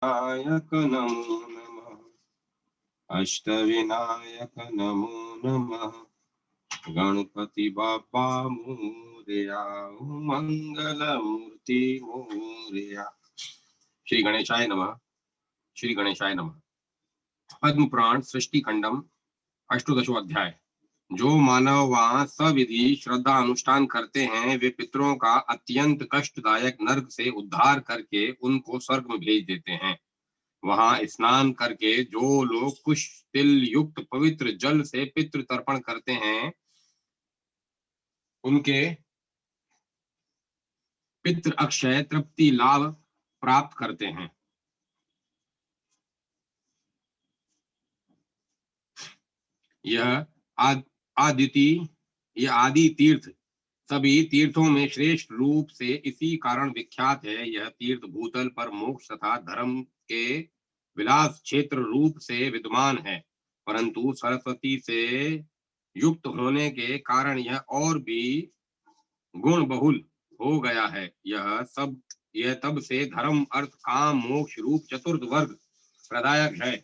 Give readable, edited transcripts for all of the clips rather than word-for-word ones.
नायक नमो नमः। अष्टविनायक नमो नमः। गणपति बाप्पा मोरया, मंगल मूर्ति मोरया। श्री गणेशाय नमः। श्री गणेशाय नमः। पद्म पुराण सृष्टि खंडम 18वां अध्याय। जो मानव वहाँ सविधि श्रद्धा अनुष्ठान करते हैं वे पितरों का अत्यंत कष्टदायक नरक से उद्धार करके उनको स्वर्ग में भेज देते हैं। वहां स्नान करके जो लोग कुश तिल युक्त पवित्र जल से पितृ तर्पण करते हैं उनके पितृ अक्षय तृप्ति लाभ प्राप्त करते हैं। यह आदि तीर्थ सभी तीर्थों में श्रेष्ठ रूप से इसी कारण विख्यात है। यह तीर्थ भूतल पर मोक्ष तथा धर्म के विलास क्षेत्र रूप से विद्यमान है, परंतु सरस्वती से युक्त होने के कारण यह और भी गुण बहुल हो गया है। यह तब से धर्म अर्थ काम मोक्ष रूप चतुर्थ वर्ग प्रदायक है।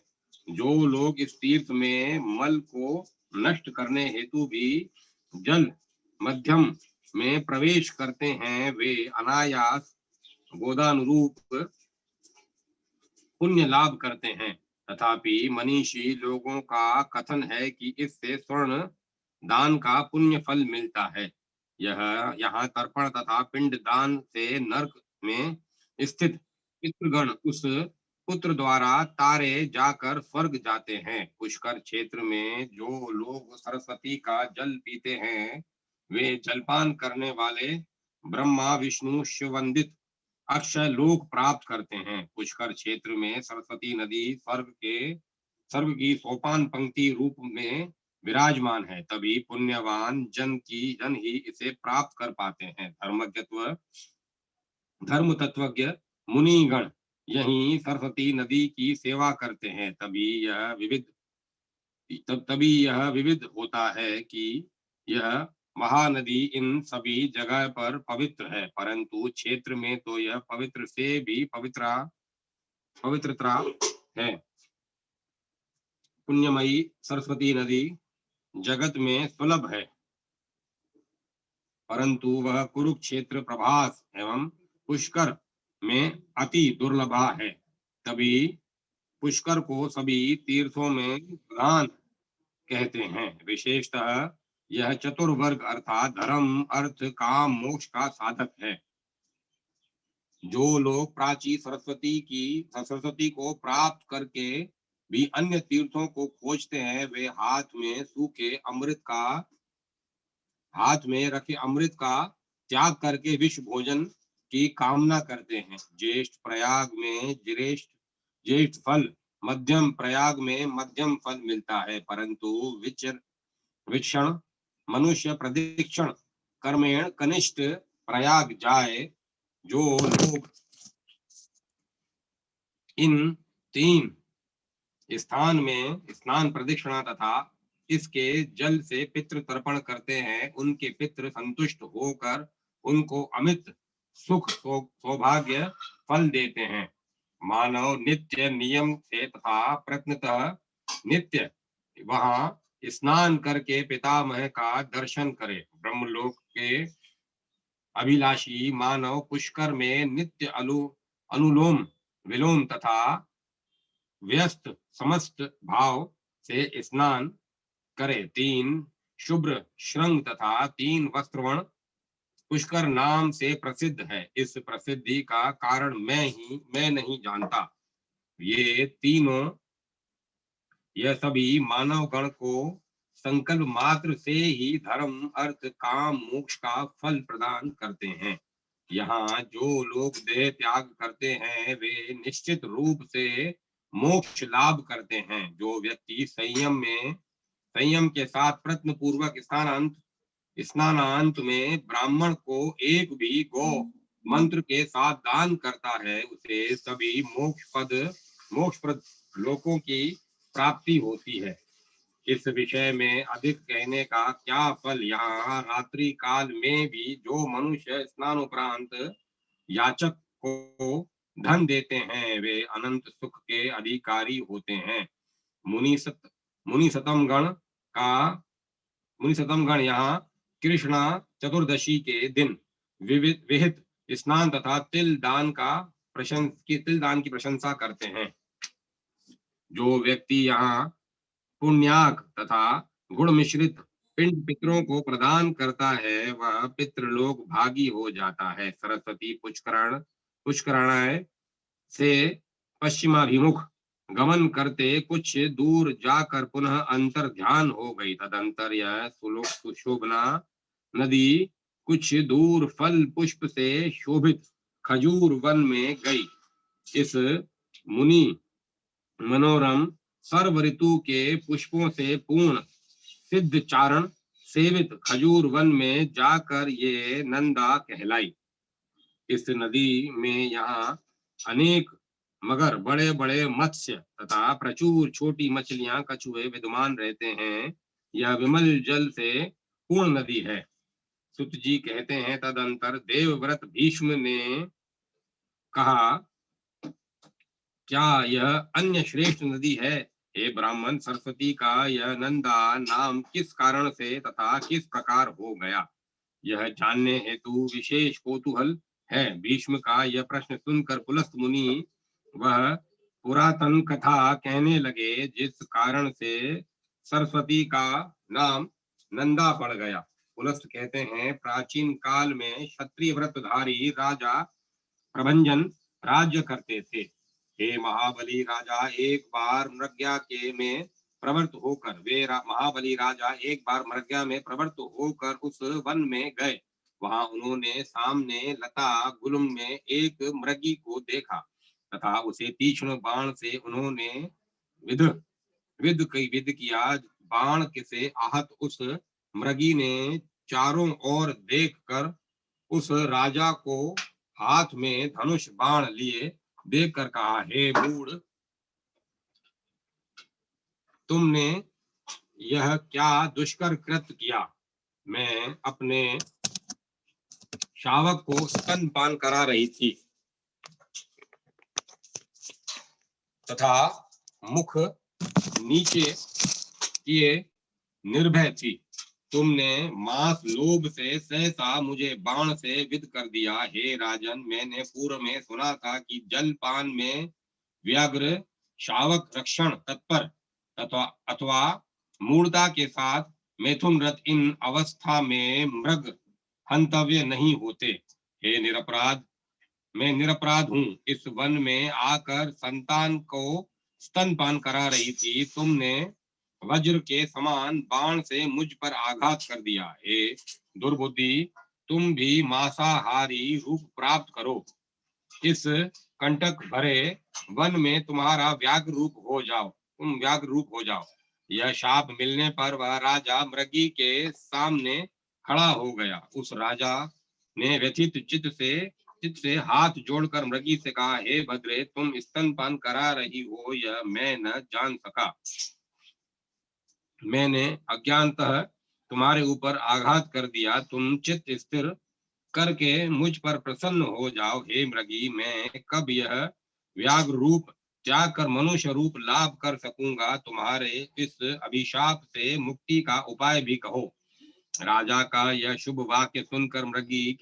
जो लोग इस तीर्थ में मल को नष्ट करने हेतु भी जल मध्यम में प्रवेश करते हैं वे अनायास गोदानुरूप पुण्य लाभ करते हैं। तथापि मनीषी लोगों का कथन है कि इससे स्वर्ण दान का पुण्य फल मिलता है। यहाँ तर्पण तथा पिंड दान से नरक में स्थित पितृगण उस पुत्र द्वारा तारे जाकर स्वर्ग जाते हैं। पुष्कर क्षेत्र में जो लोग सरस्वती का जल पीते हैं वे जलपान करने वाले ब्रह्मा विष्णु शिववंदित अक्षय लोक प्राप्त करते हैं। पुष्कर क्षेत्र में सरस्वती नदी स्वर्ग की सोपान पंक्ति रूप में विराजमान है। तभी पुण्यवान जन ही इसे प्राप्त कर पाते हैं। धर्म तत्वज्ञ मुनिगण यही सरस्वती नदी की सेवा करते हैं। तभी यह विविध होता है कि यह महानदी इन सभी जगह पर पवित्र है, परंतु क्षेत्र में तो यह पवित्र से भी पवित्रता है। पुण्यमयी सरस्वती नदी जगत में सुलभ है, परंतु वह कुरुक्षेत्र प्रभास एवं पुष्कर में अति दुर्लभा है। तभी पुष्कर को सभी तीर्थों में प्रधान कहते हैं। विशेषतः यह चतुर्वर्ग अर्थात धर्म अर्थ काम मोक्ष का साधक है। जो लोग प्राची सरस्वती को प्राप्त करके भी अन्य तीर्थों को खोजते हैं वे हाथ में रखे अमृत का त्याग करके विश्व भोजन की कामना करते हैं। ज्येष्ठ फल मध्यम प्रयाग में मध्यम फल मिलता है, परंतु विचरण मनुष्य प्रदिक्षण कर्मेण कनिष्ठ प्रयाग जाए। जो लोग इन तीन स्थान में स्नान प्रदक्षिणा तथा इसके जल से पितृ तर्पण करते हैं उनके पितृ संतुष्ट होकर उनको अमित सुख सौभाग्य फल देते हैं। मानव नित्य नियम से तथा प्रयत्नतः नित्य वहां स्नान करके पितामह का दर्शन करे। ब्रह्मलोक के अभिलाषी मानव पुष्कर में नित्य अनुलोम विलोम तथा व्यस्त समस्त भाव से स्नान करे। 3 शुभ्र श्रृंग तथा 3 वस्त्रवर्ण पुष्कर नाम से प्रसिद्ध है। इस प्रसिद्धि का कारण मैं नहीं जानता। यह सभी मानव गण को संकल्प मात्र से ही धर्म अर्थ काम मोक्ष का फल प्रदान करते हैं। यहाँ जो लोग देह त्याग करते हैं वे निश्चित रूप से मोक्ष लाभ करते हैं। जो व्यक्ति संयम के साथ प्रयत्न पूर्वक स्नानांत में ब्राह्मण को एक भी गौ मंत्र के साथ दान करता है उसे सभी मोक्षप्रद लोकों की प्राप्ति होती है। इस विषय में अधिक कहने का क्या फल। यहाँ रात्रि काल में भी जो मनुष्य स्नानोपरांत याचक को धन देते हैं वे अनंत सुख के अधिकारी होते हैं। मुनि सतम गण यहाँ कृष्णा चतुर्दशी के दिन विविध विहित स्नान तथा तिल दान की प्रशंसा करते हैं। जो व्यक्ति यहाँ पुण्याक तथा गुण मिश्रित पिंड पितरों को प्रदान करता है वह पितृलोक भागी हो जाता है। सरस्वती पुष्कराणाय से पश्चिमाभिमुख गमन करते कुछ दूर जाकर पुनः अंतर ध्यान हो गई। तदंतर यह सुशोभना नदी कुछ दूर फल पुष्प से शोभित खजूर वन में गई। इस मुनि मनोरम सर्व ऋतु के पुष्पों से पूर्ण सिद्ध चारण सेवित खजूर वन में जाकर ये नंदा कहलाई। इस नदी में यहाँ अनेक मगर बड़े बड़े मत्स्य तथा प्रचुर छोटी मछलियां कछुए विद्यमान रहते हैं। यह विमल जल से पूर्ण नदी है। सुत जी कहते हैं तदंतर देवव्रत भीष्म ने कहा क्या यह अन्य श्रेष्ठ नदी है? हे ब्राह्मण, सरस्वती का यह नंदा नाम किस कारण से तथा किस प्रकार हो गया, यह जानने हेतु विशेष कौतूहल है। भीष्म का यह प्रश्न सुनकर पुलस्त मुनि वह पुरातन कथा कहने लगे जिस कारण से सरस्वती का नाम नंदा पड़ गया। पुलस्त कहते हैं प्राचीन काल में क्षत्रिय व्रतधारी राजा प्रभंजन राज्य करते थे। हे महाबली राजा, एक बार मृग्या के में प्रवृत्त होकर महाबली राजा एक बार मृग्या में प्रवृत्त होकर उस वन में गए। वहां उन्होंने सामने लता गुलम में एक मृगी को देखा तथा उसे तीक्ष्ण बाण से उन्होंने विध विध किया। बाण से आहत उस मृगी ने चारों ओर देखकर उस राजा को हाथ में धनुष बाण लिए देखकर कहा, हे मूढ़, तुमने यह क्या दुष्कर कृत्य किया? मैं अपने शावक को स्तनपान करा रही थी तथा मुख नीचे किए निर्भय थी। तुमने मांस लोभ से सहसा मुझे बाण से विद कर दिया। हे राजन, मैंने पूर्व में सुना था कि जलपान में व्याघ्र शावक रक्षण तत्पर अथवा मूर्ता के साथ मैथुनरत इन अवस्था में मृग हंतव्य नहीं होते। हे निरपराध, मैं निरपराध हूँ। इस वन में आकर संतान को स्तनपान करा रही थी। तुमने वज्र के समान बाण से मुझ पर आघात कर दिया। हे दुर्बुद्धि, तुम भी मांसाहारी रूप प्राप्त करो। इस कंटक भरे वन में तुम्हारा व्याघ्र रूप हो जाओ, तुम व्याघ्र रूप हो जाओ। यह शाप मिलने पर वह राजा मृगी के सामने खड़ा हो गया। उस राजा ने व्यथित चित्त से हाथ जोड़कर मृगी से कहा, हे भद्रे, तुम स्तनपान करा रही हो यह मैं न जान सका। मैंने अज्ञानतः तुम्हारे ऊपर आघात कर दिया। तुम चित्त स्थिर करके मुझ पर प्रसन्न हो जाओ। हे मृगी, मैं कब यह व्याघ्र रूप त्याग कर मनुष्य रूप लाभ कर सकूंगा? तुम्हारे इस अभिशाप से मुक्ति का उपाय भी कहो। राजा का यह शुभ वाक्य सुनकर मृगी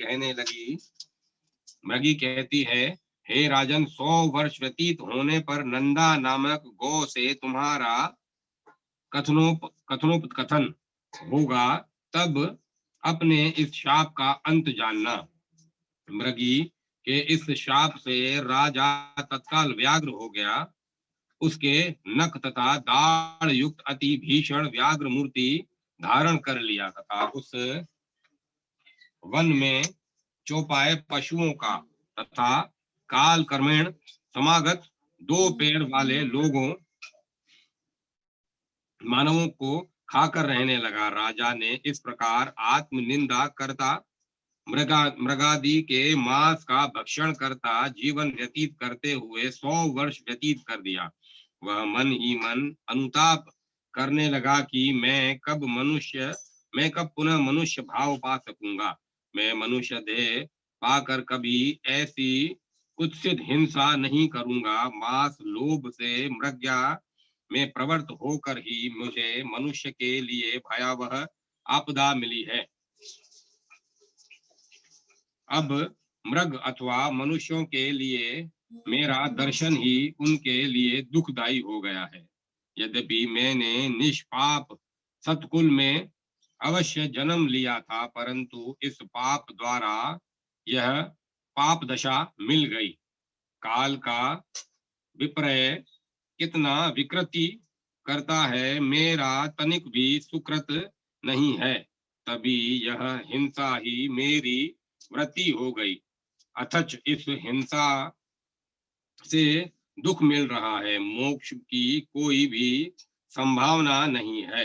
कहती है, हे राजन, 100 वर्ष व्यतीत होने पर नंदा नामक गौ से तुम्हारा कथन होगा, तब अपने इस शाप का अंत जानना। मृगी के इस शाप से राजा तत्काल व्याघ्र हो गया। उसके नख तथा दाढ़ युक्त अति भीषण व्याघ्र मूर्ति धारण कर लिया तथा उस वन में चौपाए पशुओं का तथा काल कर्मेण समागत 2 पैर वाले मानवों को खाकर रहने लगा। राजा ने इस प्रकार आत्मनिंदा करता मृगादि के मांस का भक्षण करता जीवन व्यतीत करते हुए 100 वर्ष व्यतीत कर दिया। वह मन ही मन अनुताप करने लगा कि मैं कब पुनः मनुष्य भाव पा सकूंगा। मैं मनुष्य देह पाकर कभी ऐसी कुत्सित हिंसा नहीं करूंगा। मांस लोभ से मृग्या में प्रवृत्त होकर ही मुझे मनुष्य के लिए भयावह आपदा मिली है। अब मृग अथवा मनुष्यों के लिए मेरा दर्शन ही उनके लिए दुखदायी हो गया है। यद्यपि मैंने निष्पाप सत्कुल में अवश्य जन्म लिया था, परंतु इस पाप द्वारा यह पाप दशा मिल गई। काल का विपर्य कितना विकृति करता है, मेरा तनिक भी सुकृत नहीं है। तभी यह हिंसा ही मेरी वृत्ति हो गई। अथच इस हिंसा से दुख मिल रहा है, मोक्ष की कोई भी संभावना नहीं है।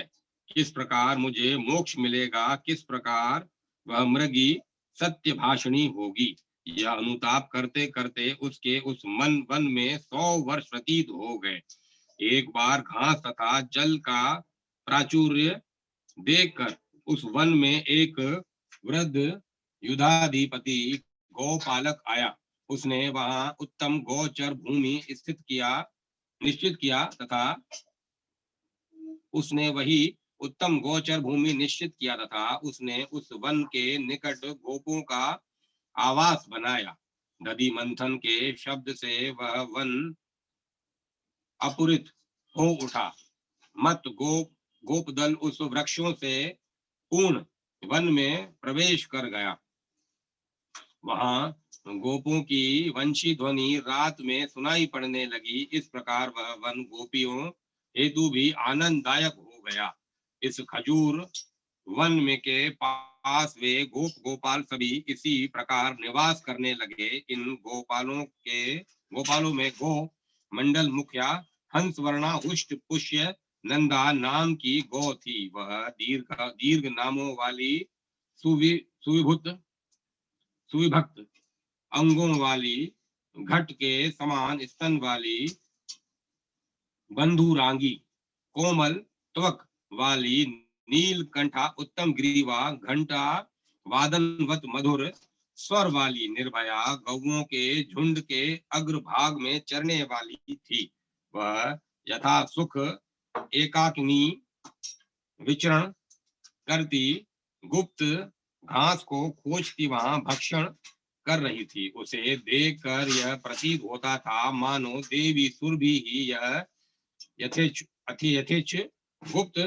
किस प्रकार मुझे मोक्ष मिलेगा, किस प्रकार वह मृगी सत्य भाषणी होगी। यह अनुताप करते करते उसके उस वन में 100 वर्ष व्यतीत हो गए। एक बार घास तथा जल का प्राचुर्य देखकर उस वन में एक वृद्ध युधाधिपति गौपालक आया। उसने वहां उत्तम गोचर भूमि निश्चित किया तथा उसने उस वन के निकट गोपों का आवास बनाया। नदी मंथन के शब्द से वह वन अपुरित हो उठा। मत गोपदल उस वृक्षों से पूर्ण वन में प्रवेश कर गया। वहां गोपों की वंशी ध्वनि रात में सुनाई पड़ने लगी। इस प्रकार वह वन गोपियों हेतु भी आनंददायक हो गया। इस खजूर वन में के पास वे गोपाल सभी इसी प्रकार निवास करने लगे। इन गोपालों में गो मंडल मुखिया हंसवर्णा हुष्ट पुष्य नंदा नाम की गौ थी। वह दीर्घ नामों वाली सुविभक्त अंगों वाली, घट के समान स्तन वाली, बंधुरांगी, कोमल त्वक वाली, नीलकंठा, उत्तम ग्रीवा, घंटा वादनवत मधुर स्वर वाली निर्भया गौओं के झुंड के अग्रभाग में चरने वाली थी। वह यथा सुख एकाकिनी विचरण करती गुप्त घास को खोजती वहां भक्षण कर रही थी। उसे देखकर यह प्रतीत होता था मानो देवी सुरभि ही यह यथेच गुप्त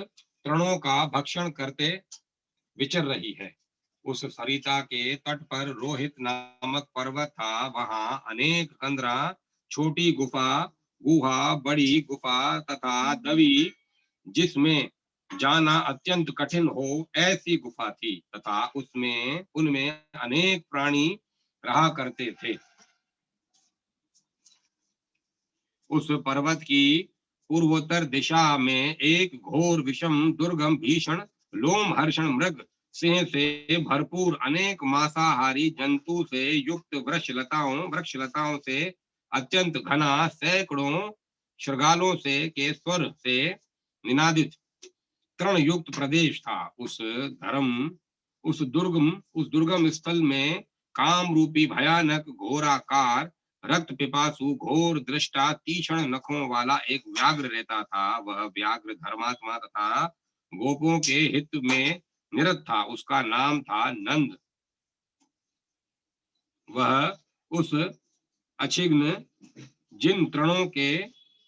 तृणों का भक्षण करते विचर रही है। उस सरिता के तट पर रोहित नामक पर्वत था। वहां अनेक कंदरा, छोटी गुहा, बड़ी गुफा तथा दवी, जिसमें जाना अत्यंत कठिन हो ऐसी गुफा थी तथा उनमें अनेक प्राणी रहा करते थे। उस पर्वत की पूर्वोत्तर दिशा में एक घोर विषम दुर्गम भीषण लोमहर्षण मृग सिंह से भरपूर अनेक मांसाहारी जंतु से युक्त वृक्षलताओं से अत्यंत घना सैकड़ों शृगालों से के स्वर से निनादित तृण युक्त प्रदेश था। उस दुर्गम स्थल में काम रूपी भयानक घोराकार रक्त पिपासु घोर दृष्टा तीक्ष्ण नखों वाला एक व्याघ्र रहता था। वह व्याघ्र धर्मात्मा तथा गोपों के हित में निरत था। उसका नाम था नंद। वह उस अछिग्न जिन तृणों के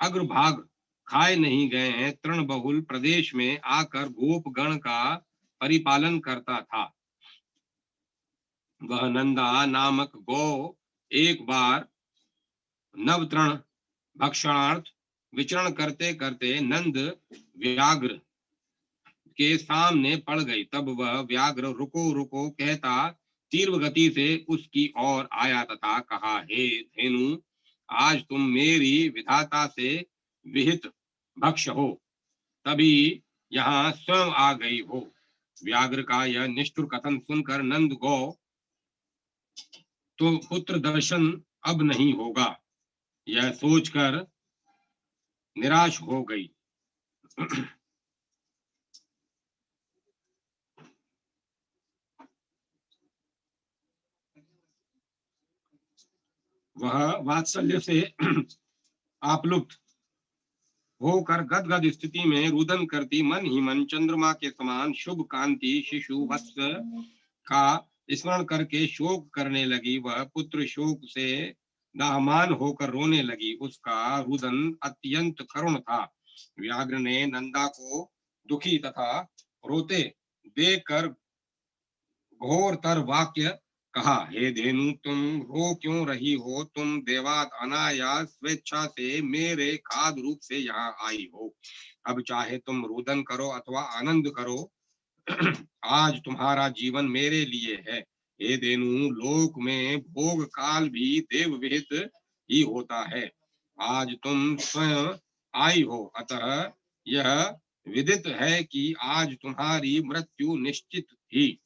अग्रभाग खाए नहीं गए हैं तृण बहुल प्रदेश में आकर गोपगण का परिपालन करता था। वह नंदा नामक गौ एक बार नव तृण भक्षणार्थ विचरण करते करते नंद व्याघ्र के सामने पड़ गई। तब वह व्याघ्र रुको रुको कहता तीव्र गति से उसकी ओर आया तथा कहा, हे धेनु, आज तुम मेरी विधाता से विहित भक्ष हो, तभी यहाँ स्वयं आ गई हो। व्याघ्र का यह निष्ठुर कथन सुनकर नंद गौ तो पुत्र दर्शन अब नहीं होगा, यह सोचकर निराश हो गई। वह वात्सल्य से आप्लुप्त होकर गदगद स्थिति में रुदन करती मन ही मन चंद्रमा के समान शुभ कांति शिशु वत्स का स्मरण करके शोक करने लगी। वह पुत्र शोक से दाहमान होकर रोने लगी। उसका रुदन अत्यंत करुण था। व्याघ्र ने नंदा को दुखी तथा रोते देखकर घोरतर वाक्य कहा, हे धेनु, तुम रो क्यों रही हो? तुम देवात अनायास स्वेच्छा से मेरे खाद रूप से यहाँ आई हो। अब चाहे तुम रुदन करो अथवा आनंद करो, आज तुम्हारा जीवन मेरे लिए है। हे धेनु, लोक में भोग काल भी देव विहित ही होता है। आज तुम स्वयं आई हो, अतः यह विदित है कि आज तुम्हारी मृत्यु निश्चित थी।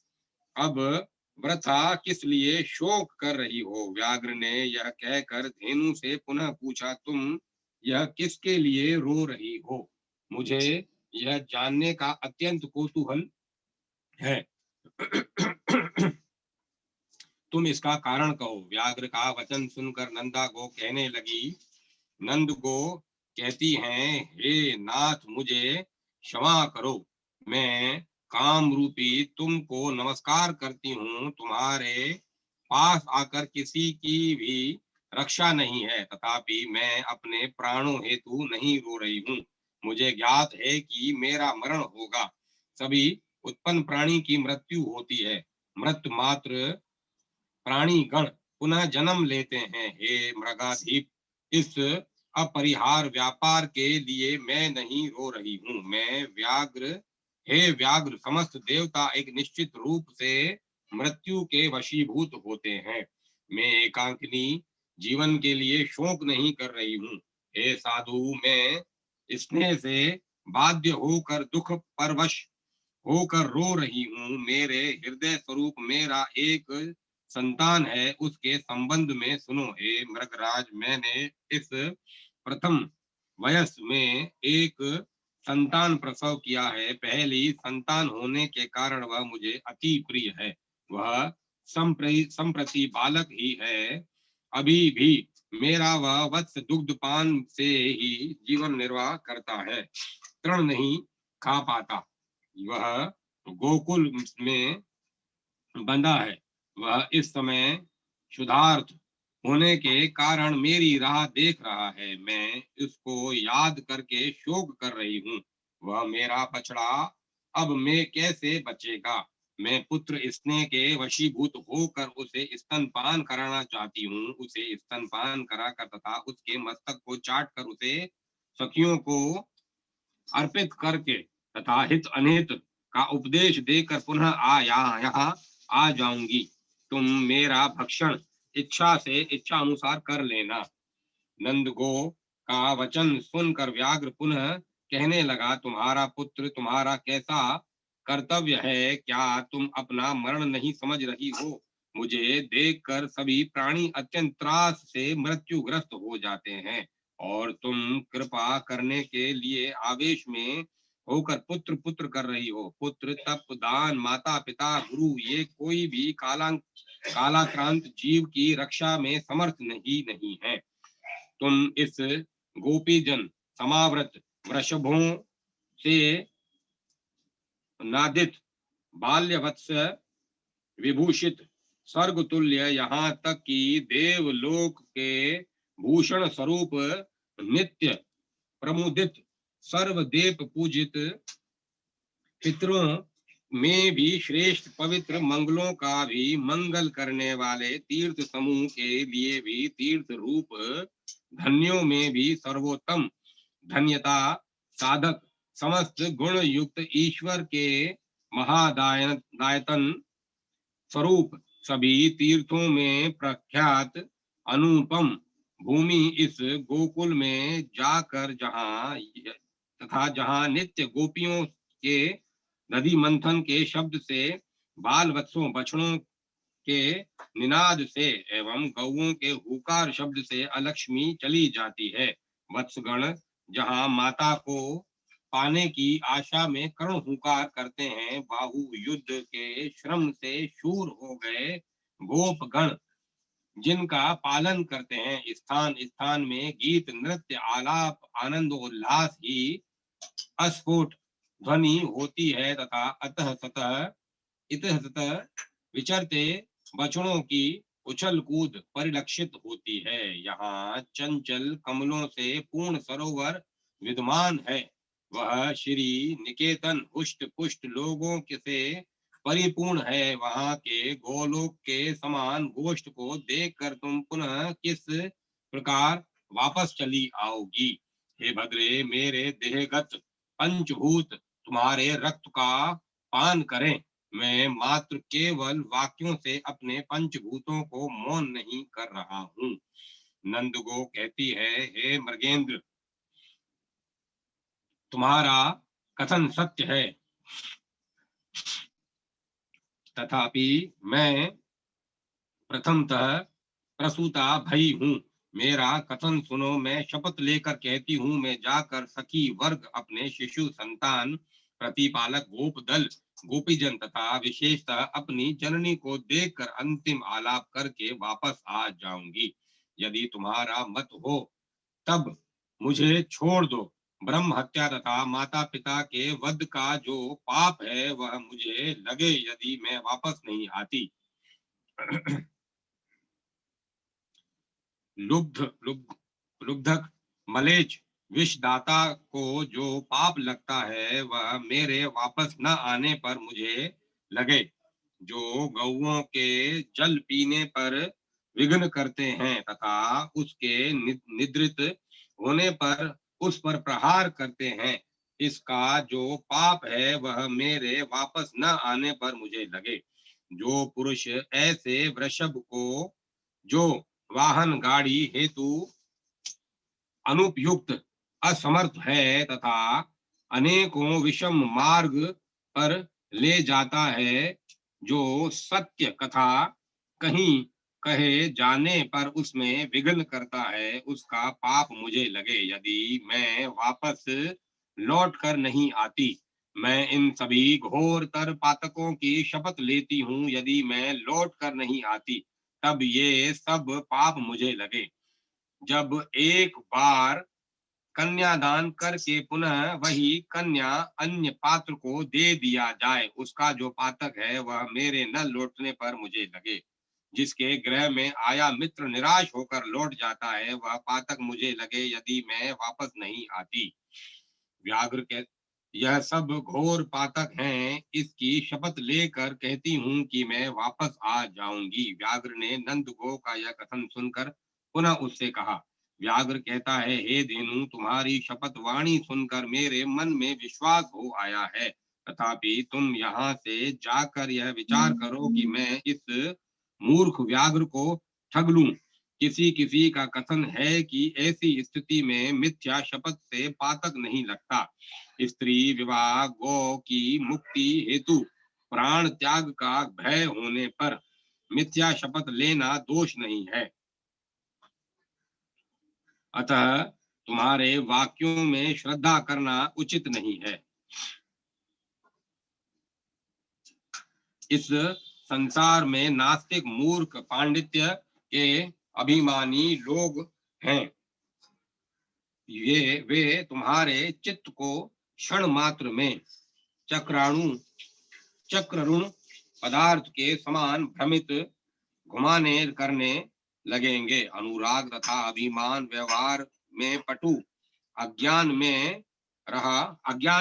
अब वृथा किस लिए शोक कर रही हो? व्याघ्र ने यह कहकर धेनु से पुनः पूछा, तुम यह किसके लिए रो रही हो? मुझे यह जानने का अत्यंत कौतूहल है। तुम इसका कारण कहो। व्याघ्र का वचन सुनकर नंदा गो कहने लगी, नंद गो कहती हैं, हे नाथ, मुझे क्षमा करो। मैं काम रूपी तुमको नमस्कार करती हूँ। तुम्हारे पास आकर किसी की भी रक्षा नहीं है, तथापि मैं अपने प्राणों हेतु नहीं रो रही हूँ। मुझे ज्ञात है कि मेरा मरण होगा। सभी उत्पन्न प्राणी की मृत्यु होती है। मृत मात्र प्राणी गण पुनः जन्म लेते हैं। हे मृगाधीप, इस अपरिहार व्यापार के लिए मैं नहीं रो रही हूँ। हे व्याघ्र, समस्त देवता एक निश्चित रूप से मृत्यु के वशीभूत होते हैं। मैं एकांकिनी जीवन के लिए शोक नहीं कर रही हूँ। हे साधु, मैं स्नेह से बाध्य होकर दुख परवश होकर रो रही हूँ। मेरे हृदय स्वरूप मेरा एक संतान है, उसके संबंध में सुनो। हे मृगराज, मैंने इस प्रथम वयस में एक संतान प्रसव किया है। पहली संतान होने के कारण वह मुझे अति प्रिय है। वह संप्रति बालक ही है। अभी भी मेरा वह वत्स दुग्धपान से ही जीवन निर्वाह करता है, तृण नहीं खा पाता। वह गोकुल में बंधा है। वह इस समय क्षुधार्त होने के कारण मेरी राह देख रहा है। मैं उसको याद करके शोक कर रही हूँ। वह मेरा बछड़ा अब मैं कैसे बचेगा? मैं पुत्र स्नेह के वशीभूत होकर उसे स्तनपान कराना चाहती हूँ। उसे स्तनपान कराकर तथा उसके मस्तक को चाट कर उसे सखियों को अर्पित करके तथा हित अनहित का उपदेश देकर पुनः यहाँ आ जाऊंगी। तुम मेरा भक्षण इच्छा से इच्छा अनुसार कर लेना। नंद गो का वचन सुनकर व्याघ्र पुनः कहने लगा, तुम्हारा पुत्र तुम्हारा कैसा कर्तव्य है? क्या तुम अपना मरण नहीं समझ रही हो? मुझे देखकर सभी प्राणी अत्यंत त्रास से मृत्युग्रस्त हो जाते हैं, और तुम कृपा करने के लिए आवेश में होकर पुत्र पुत्र कर रही हो। पुत्र, तप, दान, माता पिता, गुरु, ये कोई भी कालाक्रांत जीव की रक्षा में समर्थ नहीं है। तुम इस गोपीजन समावृत वृषभों से नादित बाल्यवत्स विभूषित स्वर्ग तुल्य, यहाँ तक कि देवलोक के भूषण स्वरूप नित्य प्रमुदित सर्वदेव पूजित पितरों में भी श्रेष्ठ पवित्र मंगलों का भी मंगल करने वाले तीर्थ समूह के लिए भी तीर्थ रूप धन्यों में भी सर्वोत्तम धन्यता साधक समस्त गुण युक्त ईश्वर के महादायतन स्वरूप सभी तीर्थों में प्रख्यात अनुपम भूमि इस गोकुल में जाकर जहाँ नित्य गोपियों के नदी मंथन के शब्द से, बाल वत्सों बछड़ों के निनाद से एवं गौओं के हुकार शब्द से अलक्ष्मी चली जाती है। वत्सगण जहाँ माता को पाने की आशा में करुण हुकार करते हैं, बाहु युद्ध के श्रम से शूर हो गए गोपगण जिनका पालन करते हैं। स्थान स्थान में गीत नृत्य आलाप आनंद उल्लास ही अस्फुट ध्वनि होती है तथा अतः सतह इतः विचरते बछड़ों की उछल कूद परिलक्षित होती है। यहाँ चंचल कमलों से पूर्ण सरोवर विद्यमान है। वह श्री निकेतन हुष्ट पुष्ट लोगों के से परिपूर्ण है। वहाँ के गोलोक के समान गोष्ठ को देखकर तुम पुनः किस प्रकार वापस चली आओगी। हे भद्रे, मेरे देहगत पंचभूत तुम्हारे रक्त का पान करें। मैं मात्र केवल वाक्यों से अपने पंचभूतों को मौन नहीं कर रहा हूँ। नंदगो कहती है, हे मृगेंद्र, तुम्हारा कथन सत्य है, तथापि मैं प्रथमतः प्रसूता भई हूँ। मेरा कथन सुनो। मैं शपथ लेकर कहती हूँ, मैं जाकर सखी वर्ग, अपने शिशु संतान, प्रतिपालक गोप दल, गोपीजन तथा विशेषतः अपनी जननी को देखकर अंतिम आलाप करके वापस आ जाऊंगी। यदि तुम्हारा मत हो तब मुझे छोड़ दो। ब्रह्म हत्या तथा माता पिता के वध का जो पाप है वह मुझे लगे यदि मैं वापस नहीं आती। लुब्धक मलेच विषदाता को जो पाप लगता है वह मेरे वापस न आने पर मुझे लगे। जो गौओं के जल पीने पर विघ्न करते हैं तथा उसके निद्रित होने पर उस पर प्रहार करते हैं, इसका जो पाप है वह मेरे वापस न आने पर मुझे लगे। जो पुरुष ऐसे वृषभ को जो वाहन गाड़ी हेतु अनुपयुक्त असमर्थ है तथा अनेकों विषम मार्ग पर ले जाता है, जो सत्य कथा कहीं कहे जाने पर उसमें विघ्न करता है, उसका पाप मुझे लगे यदि मैं वापस लौट कर नहीं आती। मैं इन सभी घोरतर पातकों की शपथ लेती हूँ, यदि मैं लौट कर नहीं आती तब ये सब पाप मुझे लगे। जब एक बार कन्यादान करके पुनः वही कन्या अन्य पात्र को दे दिया जाए, उसका जो पातक है वह मेरे न लौटने पर मुझे लगे। जिसके गृह में आया मित्र निराश होकर लौट जाता है, वह पातक मुझे लगे यदि मैं वापस नहीं आती। व्याघ्र के यह सब घोर पातक हैं, इसकी शपथ लेकर कहती हूँ कि मैं वापस आ जाऊंगी। व्याघ्र ने नंद गो का यह कथन सुनकर पुनः उससे कहा। व्याघ्र कहता है, हे धेनु, तुम्हारी शपथ वाणी सुनकर मेरे मन में विश्वास हो आया है, तथापि तुम यहाँ से जाकर यह विचार करो कि मैं इस मूर्ख व्याघ्र को ठग लूं। किसी किसी का कथन है कि ऐसी स्थिति में मिथ्या शपथ से पातक नहीं लगता। स्त्री विवाह गौ की मुक्ति हेतु प्राण त्याग का भय होने पर मिथ्या शपथ लेना दोष नहीं है। अतः तुम्हारे वाक्यों में श्रद्धा करना उचित नहीं है। इस संसार में नास्तिक मूर्ख पांडित्य के अभिमानी लोग हैं। ये वे तुम्हारे चित्त को क्षण मात्र में चक्रऋण पदार्थ के समान भ्रमित घुमाने करने लगेंगे। अनुराग तथा अभिमान व्यवहार में पटु, अज्ञान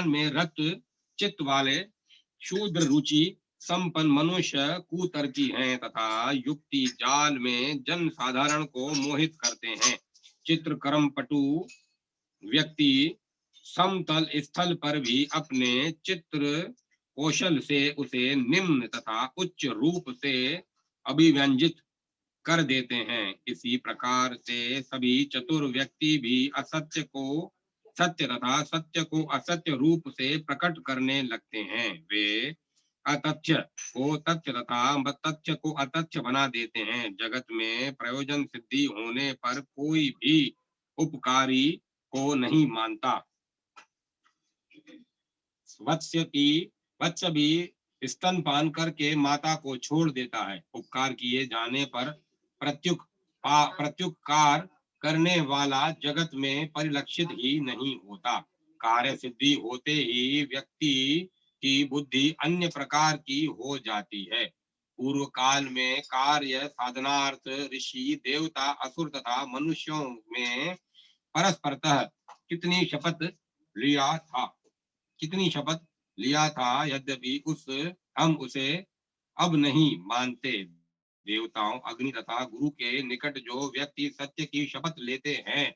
में रक्त चित्त वाले शूद्र रुचि संपन्न मनुष्य कुतर्की हैं तथा युक्ति जाल में जन साधारण को मोहित करते हैं। चित्रकर्म पटु व्यक्ति समतल स्थल पर भी अपने चित्र कौशल से उसे निम्न तथा उच्च रूप से अभिव्यंजित कर देते हैं। इसी प्रकार से सभी चतुर व्यक्ति भी असत्य को सत्य तथा सत्य को असत्य रूप से प्रकट करने लगते हैं। वे अतथ्य को तथ्य तथा तथ्य को अतथ्य बना देते हैं। जगत में प्रयोजन सिद्धि होने पर कोई भी उपकारी को नहीं मानता। वत्स भी स्तनपान करके माता को छोड़ देता है। उपकार किए जाने पर प्रत्युपकार करने वाला जगत में परिलक्षित ही नहीं होता। कार्य सिद्धि होते ही व्यक्ति की बुद्धि अन्य प्रकार की हो जाती है। पूर्व काल में कार्य साधनार्थ ऋषि देवता असुर तथा मनुष्यों में परस्परतः कितनी शपथ लिया था कितनी शपथ लिया था, यद्यपि हम उसे अब नहीं मानते। देवताओं, अग्नि तथा गुरु के निकट जो व्यक्ति सत्य की शपथ लेते हैं,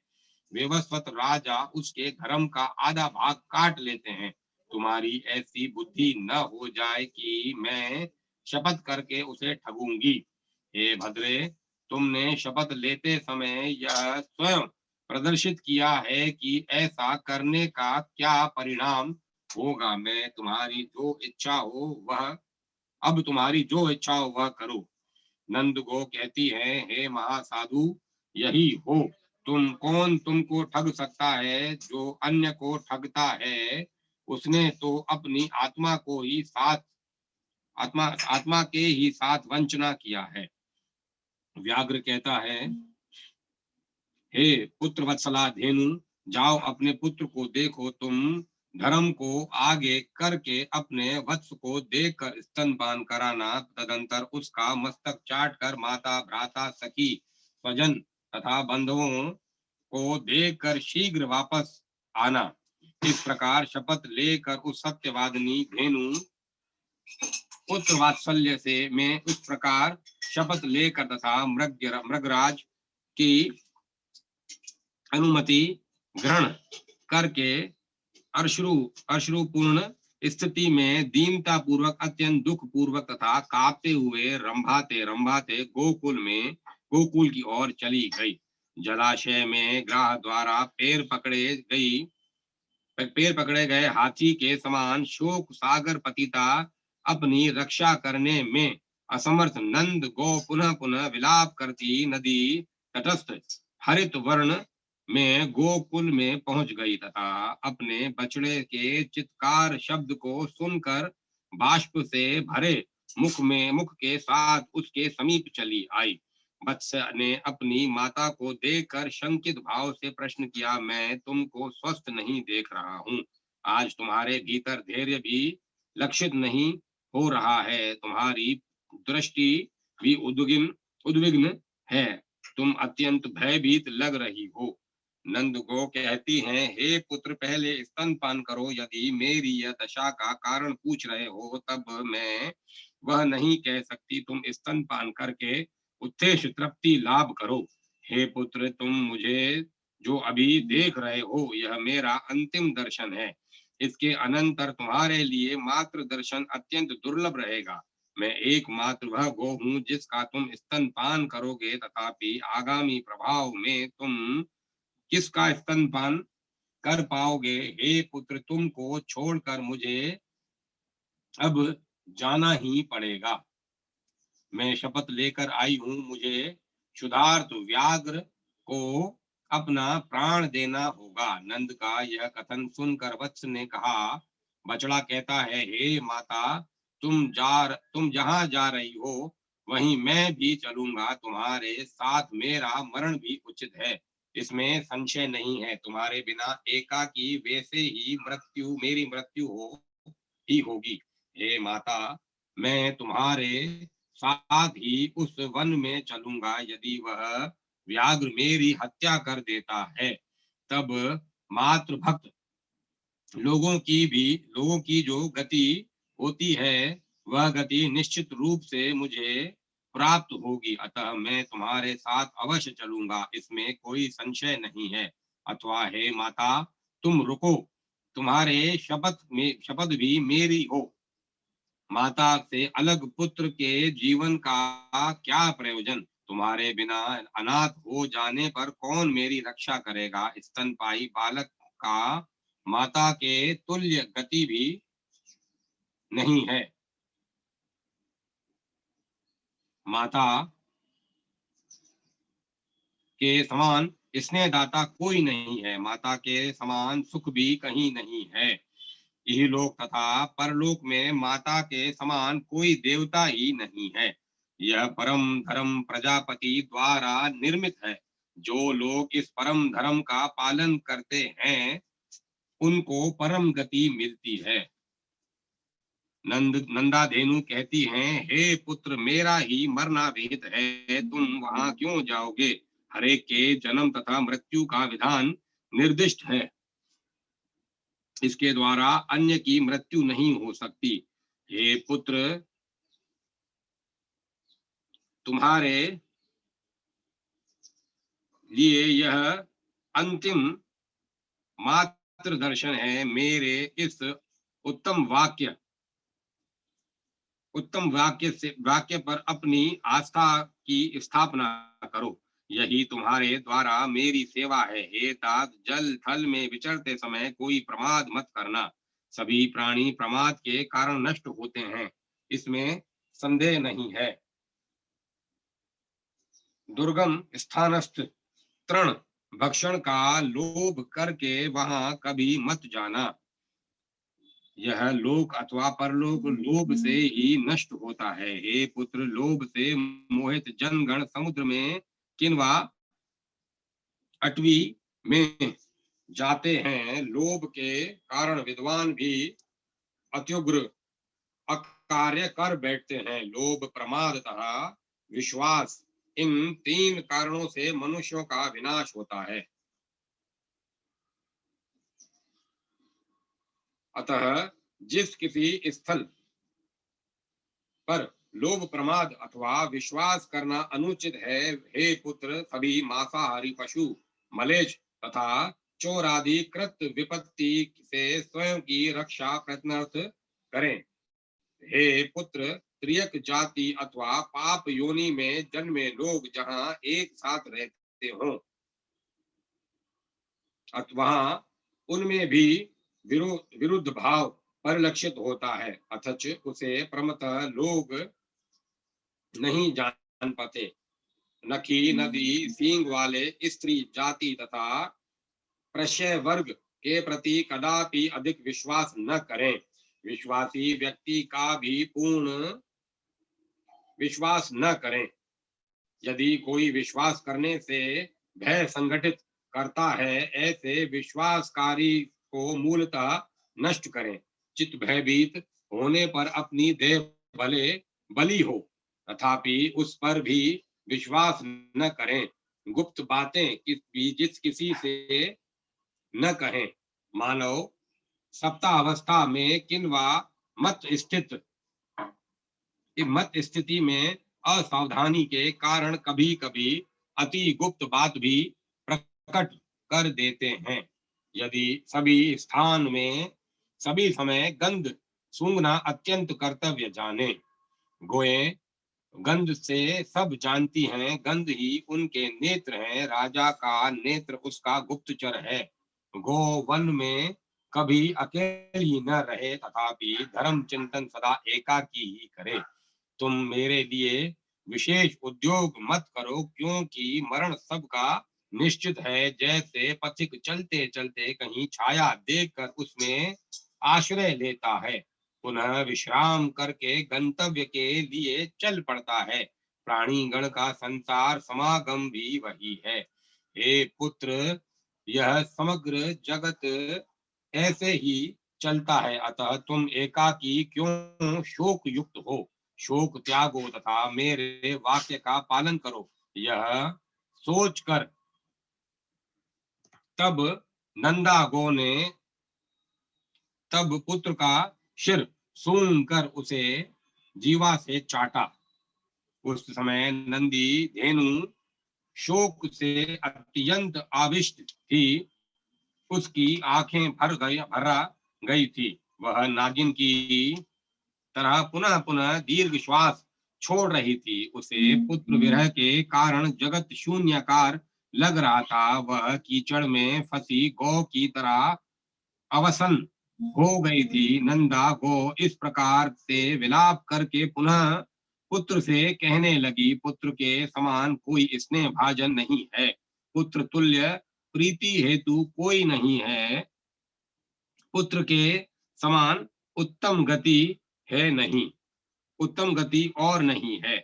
विवस्वत राजा उसके धर्म का आधा भाग काट लेते हैं। तुम्हारी ऐसी बुद्धि न हो जाए कि मैं शपथ करके उसे ठगूंगी। हे भद्रे, तुमने शपथ लेते समय यह स्वयं प्रदर्शित किया है कि ऐसा करने का क्या परिणाम होगा। अब तुम्हारी जो इच्छा हो वह करो। नंद गो कहती है, हे महासाधु, यही हो। तुमको ठग सकता है? जो अन्य को ठगता है उसने तो अपनी आत्मा के ही साथ वंचना किया है। व्याघ्र कहता है, हे पुत्र वत्सला धेनु, जाओ अपने पुत्र को देखो। तुम धर्म को आगे करके अपने वत्स को देखकर स्तनपान कराना, तदंतर उसका मस्तक चाट कर माता भ्राता सखी स्वजन तथा बंधुओं को देखकर शीघ्र वापस आना। इस प्रकार शपथ लेकर उस सत्यवादिनी धेनु पुत्र वात्सल्य से में उस प्रकार शपथ लेकर तथा मृगराज की अनुमति ग्रहण करके अश्रुपूर्ण स्थिति में दीनता पूर्वक अत्यंत दुख पूर्वक तथा कांपते हुए रंभाते गोकुल की ओर चली गई। जलाशय में ग्राह द्वारा पैर पकड़े गए हाथी के समान शोक सागर पतिता अपनी रक्षा करने में असमर्थ नंद गो पुनः पुनः विलाप करती नदी तटस्थ हरित वर्ण में गोकुल में पहुंच गई तथा अपने बछड़े के चित्कार शब्द को सुनकर बाष्प से भरे मुख के साथ उसके समीप चली आई। वत्स ने अपनी माता को देखकर शंकित भाव से प्रश्न किया, मैं तुमको स्वस्थ नहीं देख रहा हूँ। आज तुम्हारे भीतर धैर्य भी लक्षित नहीं हो रहा है। तुम्हारी दृष्टि भी उद्विग्न है। तुम अत्यंत भयभीत लग रही हो। नंद गो कहती हैं, हे पुत्र, पहले स्तनपान करो। यदि मेरी यह दशा का कारण पूछ रहे हो तब मैं वह नहीं कह सकती। तुम स्तनपान करके उत्तेश तृप्ति लाभ करो। हे पुत्र, तुम मुझे जो अभी देख रहे हो यह मेरा अंतिम दर्शन है। इसके अनंतर तुम्हारे लिए मात्र दर्शन अत्यंत दुर्लभ रहेगा। मैं एकमात्र वह गो हूँ जिसका तुम स्तनपान करोगे, तथापि आगामी प्रभाव में तुम किसका स्तनपान कर पाओगे? हे पुत्र, तुमको छोड़कर मुझे अब जाना ही पड़ेगा। मैं शपथ लेकर आई हूँ, मुझे क्षुधार्त व्याघ्र को अपना प्राण देना होगा। नंद का यह कथन सुनकर वत्स ने कहा, बछड़ा कहता है, हे माता, तुम जहाँ जा रही हो वहीं मैं भी चलूंगा। तुम्हारे साथ मेरा मरण भी उचित है, इसमें संशय नहीं है। तुम्हारे बिना एकाकी वैसे ही मेरी मृत्यु ही होगी। हे माता, मैं तुम्हारे साथ ही उस वन में चलूंगा। यदि वह व्याघ्र मेरी हत्या कर देता है तब मात्र भक्त लोगों की जो गति होती है वह गति निश्चित रूप से मुझे प्राप्त होगी। अतः मैं तुम्हारे साथ अवश्य चलूंगा, इसमें कोई संशय नहीं है। अथवा हे माता, तुम रुको, तुम्हारे शपथ भी मेरी हो। माता से अलग पुत्र के जीवन का क्या प्रयोजन? तुम्हारे बिना अनाथ हो जाने पर कौन मेरी रक्षा करेगा? स्तनपायी बालक का माता के तुल्य गति भी नहीं है। माता के समान स्नेहदाता कोई नहीं है। माता के समान सुख भी कहीं नहीं है। यही लोक तथा परलोक में माता के समान कोई देवता ही नहीं है। यह परम धर्म प्रजापति द्वारा निर्मित है। जो लोग इस परम धर्म का पालन करते हैं उनको परम गति मिलती है। नंदाधेनु कहती हैं, हे पुत्र, मेरा ही मरना विहित है, तुम वहां क्यों जाओगे? हरेक के जन्म तथा मृत्यु का विधान निर्दिष्ट है, इसके द्वारा अन्य की मृत्यु नहीं हो सकती। हे पुत्र, तुम्हारे लिए यह अंतिम मात्र दर्शन है। मेरे इस उत्तम वाक्य पर अपनी आस्था की स्थापना करो। यही तुम्हारे द्वारा मेरी सेवा है। हे तात, जल थल में विचरते समय कोई प्रमाद मत करना। सभी प्राणी प्रमाद के कारण नष्ट होते हैं, इसमें संदेह नहीं है। दुर्गम स्थानस्थ तृण भक्षण का लोभ करके वहां कभी मत जाना। यह लोक अथवा परलोक लोभ से ही नष्ट होता है। हे पुत्र, लोभ से मोहित जनगण समुद्र में किंवा अटवी में जाते हैं। लोभ के कारण विद्वान भी अत्युग्र अकार्य कर बैठते हैं। लोभ, प्रमाद तथा विश्वास, इन तीन कारणों से मनुष्यों का विनाश होता है। अतः जिस किसी स्थल पर लोभ, प्रमाद अथवा विश्वास करना अनुचित है, हे पुत्र, सभी मांसाहारी पशु, मलेच्छ तथा चोर आदि कृत विपत्ति से स्वयं की रक्षा प्रयत्नर्थ करें। हे पुत्र, त्रियक जाति अथवा पाप योनि में जन्मे लोग जहाँ एक साथ रहते हों, अथवा उनमें भी विरुद्ध भाव परिलक्षित होता है, अथच उसे प्रमतः लोग नहीं जान पाते। नखी, नदी, सींग वाले स्त्री जाति तथा प्रशय वर्ग के प्रति कदापि अधिक विश्वास न करें। विश्वासी व्यक्ति का भी पूर्ण विश्वास न करें। यदि कोई विश्वास करने से भय संगठित करता है, ऐसे विश्वासकारी को मूलतः नष्ट करें। चित्त भयभीत होने पर अपनी देह भले बली हो, तथापि उस पर भी विश्वास न करें। गुप्त बातें जिस किसी से न कहें। मानव सप्तावस्था में किंवा मत स्थिति में असावधानी के कारण कभी कभी अति गुप्त बात भी प्रकट कर देते हैं। यदि सभी समय गंध सूंघना अत्यंत कर्तव्य जाने। गोएं गंध से सब जानती हैं, गंध ही उनके नेत्र हैं। राजा का नेत्र उसका गुप्तचर है। गो वन में कभी अकेली न रहे, तथापि धर्म चिंतन सदा एकाकी ही करे। तुम मेरे लिए विशेष उद्योग मत करो, क्योंकि मरण सबका निश्चित है। जैसे पथिक चलते चलते कहीं छाया देखकर उसमें आश्रय लेता है, पुनः विश्राम करके गंतव्य के लिए चल पड़ता है, प्राणी गण का संसार समागम भी वही है। हे पुत्र, यह समग्र जगत ऐसे ही चलता है, अतः तुम एकाकी क्यों शोक युक्त हो? शोक त्यागो तथा मेरे वाक्य का पालन करो। यह सोचकर तब नंदागो ने तब पुत्र का सिर सूंघ कर उसे जीवा से चाटा। उस समय नंदी धेनु शोक से अत्यंत आविष्ट थी। उसकी आंखें भरा गई थी। वह नागिन की तरह पुनः पुनः दीर्घ श्वास छोड़ रही थी। उसे पुत्र विरह के कारण जगत शून्यकार लग रहा था। वह कीचड़ में फंसी गौ की तरह अवसन हो गई थी। नंदा गो इस प्रकार से विलाप करके पुनः पुत्र से कहने लगी, पुत्र के समान कोई स्नेह भाजन नहीं है, पुत्र तुल्य प्रीति हेतु कोई नहीं है, पुत्र के समान उत्तम गति है नहीं, उत्तम गति और नहीं है।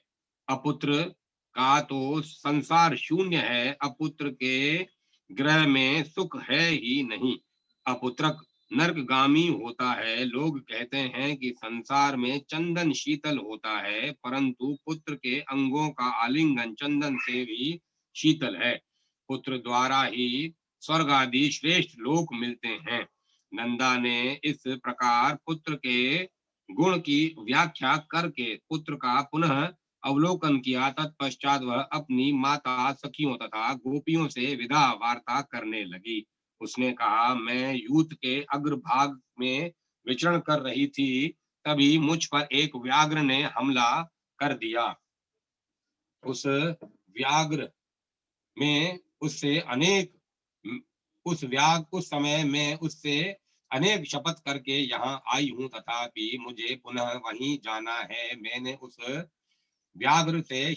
अपुत्र का तो संसार शून्य है, अपुत्र के ग्रह में सुख है ही नहीं। अपुत्रक नर्कगामी होता है। लोग कहते हैं कि संसार में चंदन शीतल होता है, परंतु पुत्र के अंगों का आलिंगन चंदन से भी शीतल है। पुत्र द्वारा ही स्वर्ग आदि श्रेष्ठ लोक मिलते हैं। नंदा ने इस प्रकार पुत्र के गुण की व्याख्या करके पुत्र का पुनः अवलोकन किया। तत्पश्चात वह अपनी माता, सखियों तथा गोपियों से विदा वार्ता करने लगी। उसने कहा, मैं यूथ के अग्रभाग में विचरण कर रही थी, तभी मुझ पर एक व्याघ्र ने हमला कर दिया। उस समय में उससे अनेक शपथ करके यहाँ आई हूँ, तथापि मुझे पुनः वहीं जाना है। मैंने उस व्याघ्र से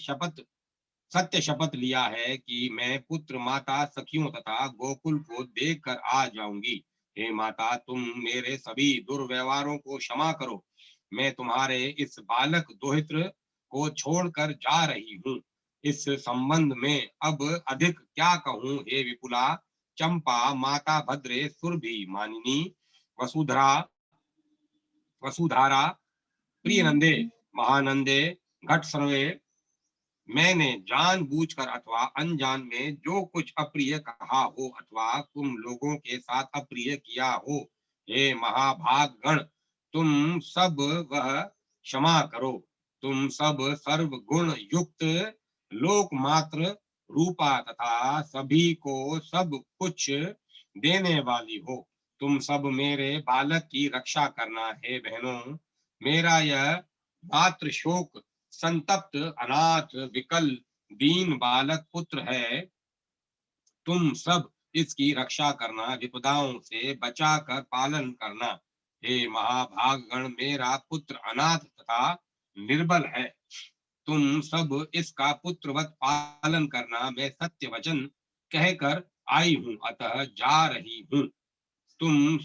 सत्य शपथ लिया है कि मैं पुत्र, माता, सखियों तथा गोकुल को देख कर आ जाऊंगी। हे माता, तुम मेरे सभी दुर्व्यवहारों को क्षमा करो। मैं तुम्हारे इस बालक दोहित्र को छोड़कर जा रही हूँ। इस संबंध में अब अधिक क्या कहूँ। हे विपुला, चंपा, माता भद्रे, सुरभि, मानिनी, वसुधरा वसुधारा, प्रिय नंदे, महानंदे, घट सर्वे, मैंने जानबूझकर अथवा अनजान में जो कुछ अप्रिय कहा हो अथवा तुम लोगों के साथ अप्रिय किया हो, हे महाभाग गण, तुम सब वह क्षमा करो। तुम सब सर्व गुण युक्त लोक मात्र रूपा तथा सभी को सब कुछ देने वाली हो। तुम सब मेरे बालक की रक्षा करना। हे बहनों, मेरा यह मातृ शोक संतप्त, अनाथ, विकल, दीन बालक पुत्र है। तुम सब इसकी रक्षा करना, विपदाओं से बचा कर पालन करना। हे महाभागगण, मेरा पुत्र अनाथ तथा निर्बल है। तुम सब इसका पुत्रवत पालन करना। मैं सत्य वचन कहकर आई हूँ, अतः जा रही हूँ। तुम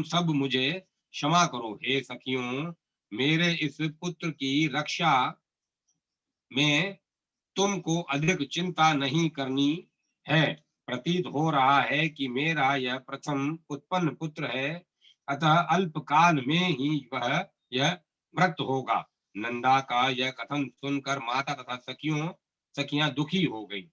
सब मुझे क्षमा करो। हे सखियों, मेरे इस पुत्र की रक्षा में तुमको अधिक चिंता नहीं करनी है। प्रतीत हो रहा है कि मेरा यह प्रथम उत्पन्न पुत्र है, अतः अल्पकाल में ही वह यह मृत होगा। नंदा का यह कथन सुनकर माता तथा सखियां दुखी हो गई।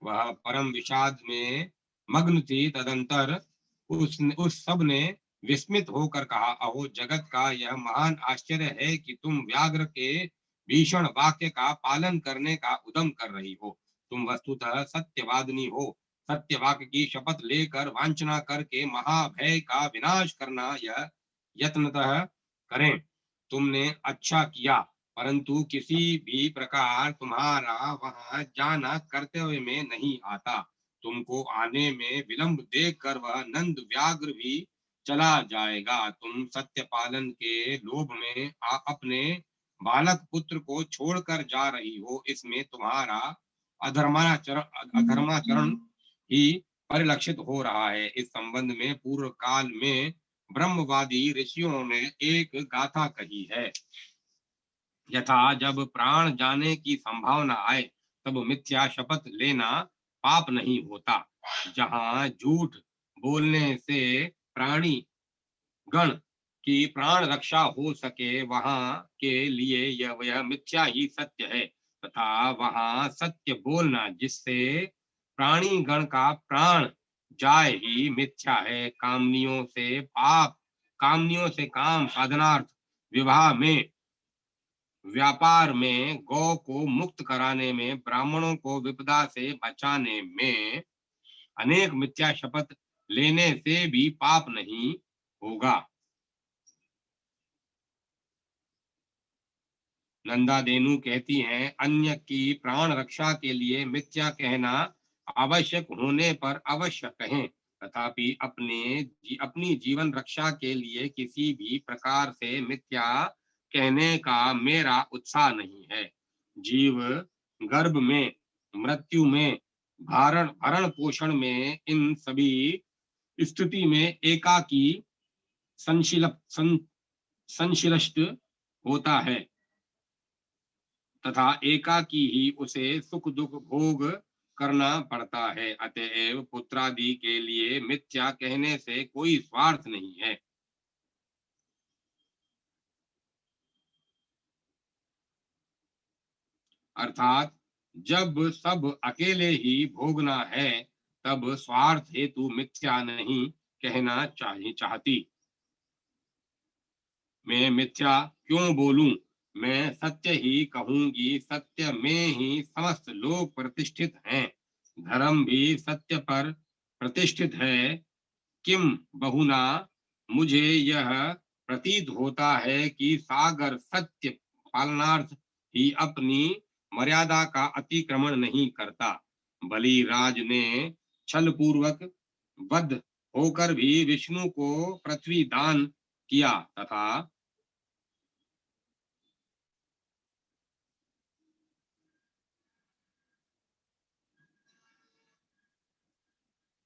वह परम विषाद में मग्न थी। तदंतर उस सब ने विस्मित होकर कहा, अहो, जगत का यह महान आश्चर्य है कि तुम व्याघ्र के भीषण वाक्य का पालन करने का उद्यम कर रही हो। तुम वस्तुतः सत्यवादिनी हो। सत्य वाक्य की शपथ लेकर वांछना करके महाभय का विनाश करना यह यत्नतः करें। तुमने अच्छा किया, परंतु किसी भी प्रकार तुम्हारा वहां जाना कर्तव्य में नहीं आता। तुमको आने में विलंब देखकर वह नंद व्याघ्र भी चला जाएगा। तुम सत्य पालन के लोभ में अपने बालक पुत्र को छोड़कर जा रही हो। इसमें तुम्हारा अधर्माचरण ही परिलक्षित हो रहा है। इस संबंध में पूर्व काल में ब्रह्मवादी ऋषियों ने एक गाथा कही है। यथा जब प्राण जाने की संभावना आए तब मिथ्या शपथ लेना पाप नहीं होता। जहाँ झूठ बोलने से प्राणी गण की प्राण रक्षा हो सके, वहां के लिए यह मिथ्या ही सत्य है, तथा वहां सत्य बोलना जिससे प्राणी गण का प्राण जाए ही मिथ्या है। कामनियों से काम साधनार्थ, विवाह में, व्यापार में, गौ को मुक्त कराने में, ब्राह्मणों को विपदा से बचाने में अनेक मिथ्या शपथ लेने से भी पाप नहीं होगा। नंदा देनु कहती हैं, अन्य की प्राण रक्षा के लिए मिथ्या कहना आवश्यक होने पर अवश्य कहें, तथापि अपनी जीवन रक्षा के लिए किसी भी प्रकार से मिथ्या कहने का मेरा उत्साह नहीं है। जीव गर्भ में, मृत्यु में, भरण पोषण में, इन सभी स्थिति में एकाकी संशिष्ट होता है। तथा एकाकी ही उसे सुख दुख भोग करना पड़ता है। अतएव पुत्रादि के लिए मिथ्या कहने से कोई स्वार्थ नहीं है। अर्थात जब सब अकेले ही भोगना है, तब स्वार्थ हेतु मिथ्या नहीं कहना चाहती। मैं मिथ्या क्यों बोलूं? मैं सत्य ही कहूंगी। सत्य में ही समस्त लोग प्रतिष्ठित हैं। धर्म भी सत्य पर प्रतिष्ठित है। किम बहुना मुझे यह प्रतीत होता है कि सागर सत्य पालनार्थ ही अपनी मर्यादा का अतिक्रमण नहीं करता। बलिराज ने छल पूर्वक बद्ध होकर भी विष्णु को पृथ्वी दान किया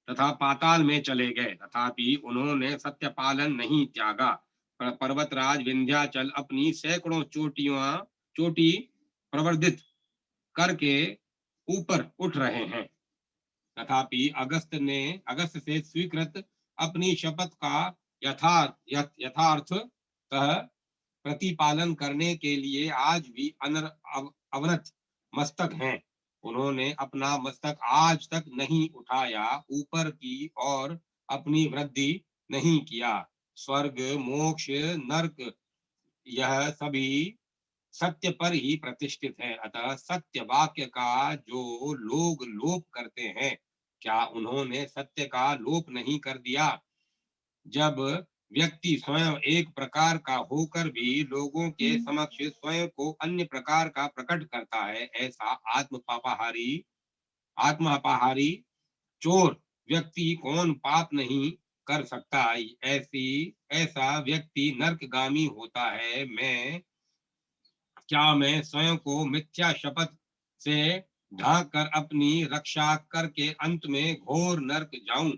तथा पाताल में चले गए, तथापि उन्होंने सत्य पालन नहीं त्यागा। पर्वतराज विंध्याचल अपनी सैकड़ों चोटी प्रवर्धित करके ऊपर उठ रहे हैं, तथापि अगस्त से स्वीकृत अपनी शपथ का यथार्थतः प्रतिपालन करने के लिए आज भी अवनत मस्तक हैं। उन्होंने अपना मस्तक आज तक नहीं उठाया, ऊपर की और अपनी वृद्धि नहीं किया। स्वर्ग मोक्ष नरक यह सभी सत्य पर ही प्रतिष्ठित है। अतः सत्य वाक्य का जो लोग लोप करते हैं, क्या उन्होंने सत्य का लोप नहीं कर दिया? जब व्यक्ति स्वयं एक प्रकार का होकर भी लोगों के समक्ष स्वयं को अन्य प्रकार का प्रकट करता है, ऐसा आत्मापहारी चोर व्यक्ति कौन पाप नहीं कर सकता? ऐसा व्यक्ति नरकगामी होता है। मैं स्वयं को मिथ्या शपथ से ढांक कर अपनी रक्षा करके अंत में घोर नरक जाऊं?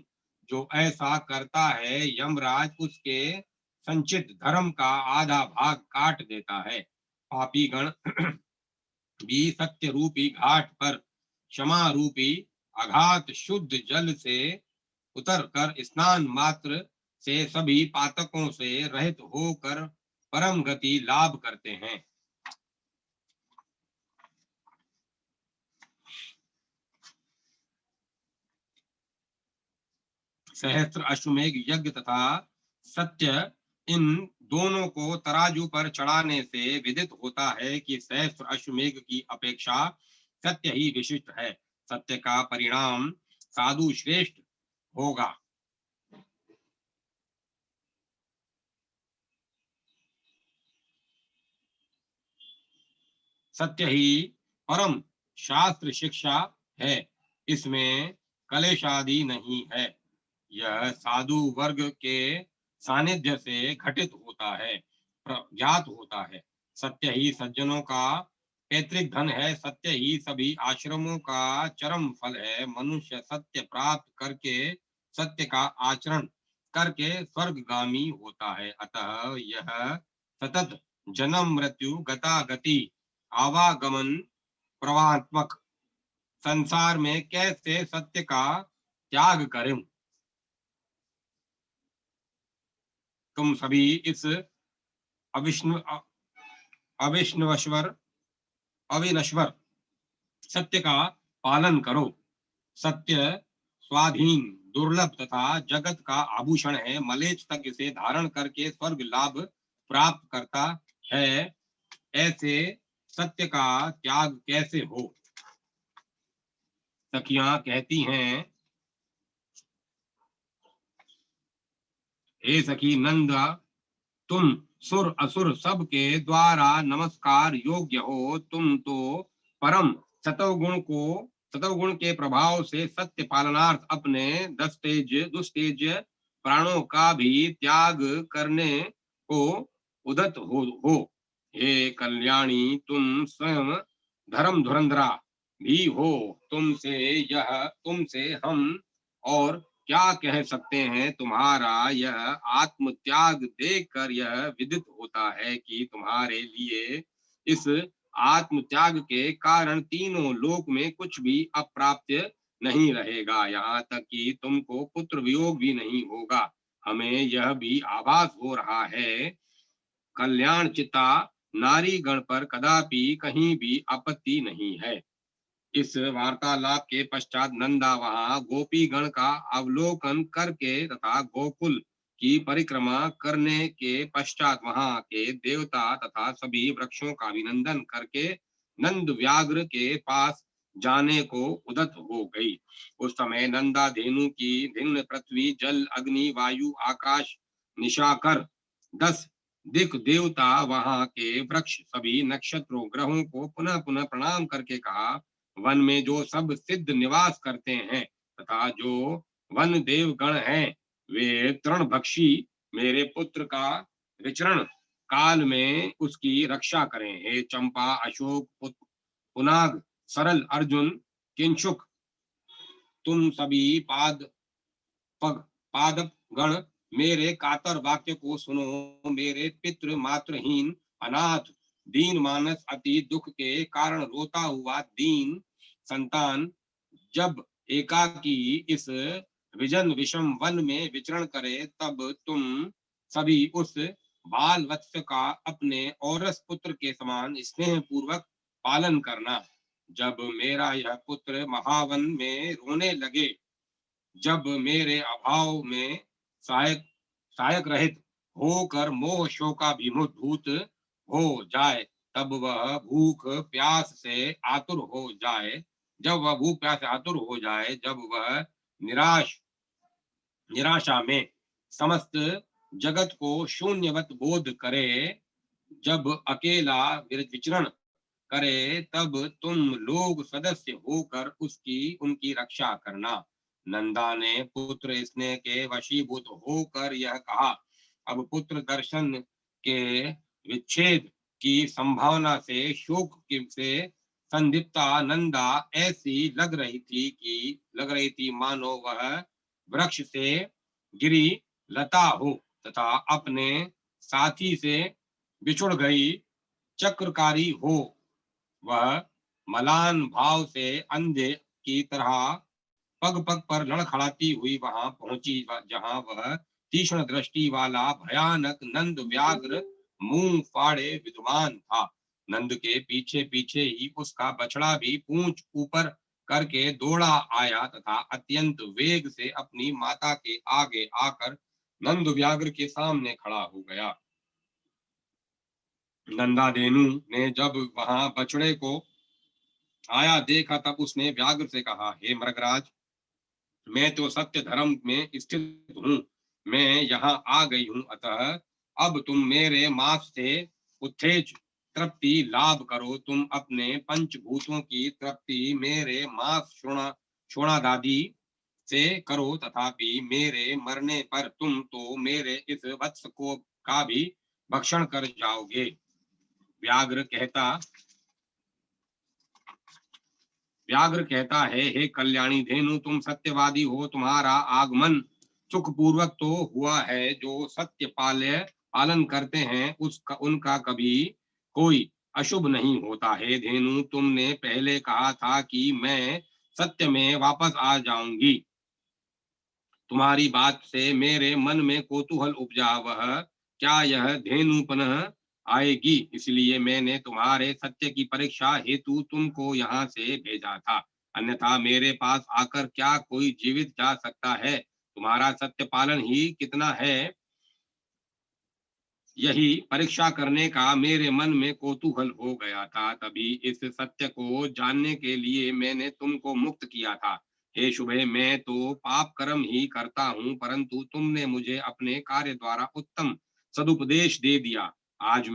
जो ऐसा करता है, यमराज उसके संचित धर्म का आधा भाग काट देता है। पापी गण भी सत्य रूपी घाट पर क्षमा रूपी अघात शुद्ध जल से उतर कर स्नान मात्र से सभी पातकों से रहित होकर परम गति लाभ करते हैं। सहस्त्र अश्वमेघ यज्ञ तथा सत्य, इन दोनों को तराजू पर चढ़ाने से विदित होता है कि सहस्त्र अश्वमेघ की अपेक्षा सत्य ही विशिष्ट है। सत्य का परिणाम साधु श्रेष्ठ होगा। सत्य ही परम शास्त्र शिक्षा है। इसमें कलेशादि नहीं है। यह साधु वर्ग के सानिध्य से घटित होता है, ज्ञात होता है। सत्य ही सज्जनों का पैतृक धन है। सत्य ही सभी आश्रमों का चरम फल है। मनुष्य सत्य प्राप्त करके सत्य का आचरण करके स्वर्गगामी होता है। अतः यह सतत जन्म मृत्यु गतागति आवागमन प्रवाहात्मक संसार में कैसे सत्य का त्याग करें? तुम सभी इस अविश्व अविनश्वर सत्य का पालन करो। सत्य स्वाधीन दुर्लभ तथा जगत का आभूषण है। मलेच्छ तक इसे धारण करके स्वर्ग लाभ प्राप्त करता है। ऐसे सत्य का त्याग कैसे हो? सखियां कहती हैं, हे सखी नंदा, तुम सुर असुर सब के द्वारा नमस्कार योग्य हो। तुम तो परम सतोगुण के प्रभाव से सत्य पालनार्थ अपने दुस्तेज प्राणों का भी त्याग करने को उदत हो। हे कल्याणी, तुम स्वयं धर्म धुरंधरा भी हो। तुमसे हम और क्या कह सकते हैं? तुम्हारा यह आत्म त्याग देखकर यह विदित होता है कि तुम्हारे लिए इस आत्म त्याग के कारण तीनों लोक में कुछ भी अप्राप्य नहीं रहेगा, यहाँ तक कि तुमको पुत्र वियोग भी नहीं होगा। हमें यह भी आभास हो रहा है कल्याण चिता नारी गण पर कदापि कहीं भी आपत्ति नहीं है। इस वार्तालाप के पश्चात नंदा वहां गोपी गण का अवलोकन करके तथा गोकुल की परिक्रमा करने के पश्चात वहां के देवता तथा सभी वृक्षों का अभिनंदन करके नंद व्याघ्र के पास जाने को उदत हो गई। उस समय नंदा धेनु की भिन्न पृथ्वी जल अग्नि वायु आकाश निशाकर 10 दिक देवता वहां के वृक्ष सभी नक्षत्रों ग्रहों को पुनः पुनः प्रणाम करके कहा, वन में जो सब सिद्ध निवास करते हैं तथा जो वन देव गण हैं वे तृणभक्षी मेरे पुत्र का विचरण काल में उसकी रक्षा करें। हे चंपा अशोक पुनाग सरल अर्जुन किंचुक तुम सभी पादप गण मेरे कातर वाक्य को सुनो। मेरे पितृ मातृहीन अनाथ दीन मानस अति दुख के कारण रोता हुआ दीन संतान जब एकाकी इस विजन विषम वन में विचरण करे तब तुम सभी उस बाल वत्स का अपने औरस पुत्र के समान स्नेह पूर्वक पालन करना। जब मेरा यह पुत्र महावन में रोने लगे, जब मेरे अभाव में सहायक सहायक रहित होकर मोह शोकाभिभूत हो जाए, तब वह भूख प्यास से आतुर हो जाए, जब वह भूख प्यास से आतुर हो जाए, जब वह निराशा में समस्त जगत को शून्यवत बोध करे, जब अकेला विचरण करे, तब तुम लोग सदस्य होकर उसकी उनकी रक्षा करना। नंदा ने पुत्र स्नेह के वशीभूत होकर यह कहा। अब पुत्र दर्शन के विच्छेद की संभावना से शोक से संदिप्ता नंदा ऐसी लग रही थी मानो वह वृक्ष से गिरी लता हो तथा अपने साथी से बिछुड़ गई चक्रकारी हो। वह मलान भाव से अंधे की तरह पग पग पर लड़खड़ाती हुई वहां पहुंची, जहां वह तीक्ष्ण दृष्टि वाला भयानक नंद व्याघ्र मुंह फाड़े विद्वान था। नंद के पीछे पीछे ही उसका बछड़ा भी पूंछ ऊपर करके दौड़ा आया तथा अत्यंत वेग से अपनी माता के आगे आकर नंद व्याघ्र के सामने खड़ा हो गया। नंदादेनु ने जब वहां बछड़े को आया देखा, तब उसने व्याघ्र से कहा, हे मृगराज, मैं तो सत्य धर्म में स्थित हूँ, मैं यहाँ आ गई हूँ, अतः अब तुम मेरे मांस से उत्तेज तृप्ति लाभ करो। तुम अपने पंचभूतों की तृप्ति मेरे मांस शोणादादि से करो, तथापि मेरे मरने पर तुम तो मेरे इस वत्स को का भी भक्षण कर जाओगे। व्याघ्र कहता है, हे कल्याणी धेनु, तुम सत्यवादी हो, तुम्हारा आगमन सुख पूर्वक तो हुआ है। जो सत्य पालन करते हैं उनका कभी कोई अशुभ नहीं होता है। धेनु, तुमने पहले कहा था कि मैं सत्य में वापस आ जाऊंगी। तुम्हारी बात से मेरे मन में कौतूहल उपजा, वह क्या यह धेनु पुनः आएगी? इसलिए मैंने तुम्हारे सत्य की परीक्षा हेतु तुमको यहाँ से भेजा था, अन्यथा मेरे पास आकर क्या कोई जीवित जा सकता है? तुम्हारा सत्य पालन ही कितना है, यही परीक्षा करने का मेरे मन में कौतूहल हो गया था। तभी इस सत्य को जानने के लिए मैंने तुमको मुक्त किया था। हे शुभे, मैं तो पाप कर्म ही करता हूँ, परंतु तुमने मुझे अपने कार्य द्वारा उत्तम सदुपदेश दे दिया। आज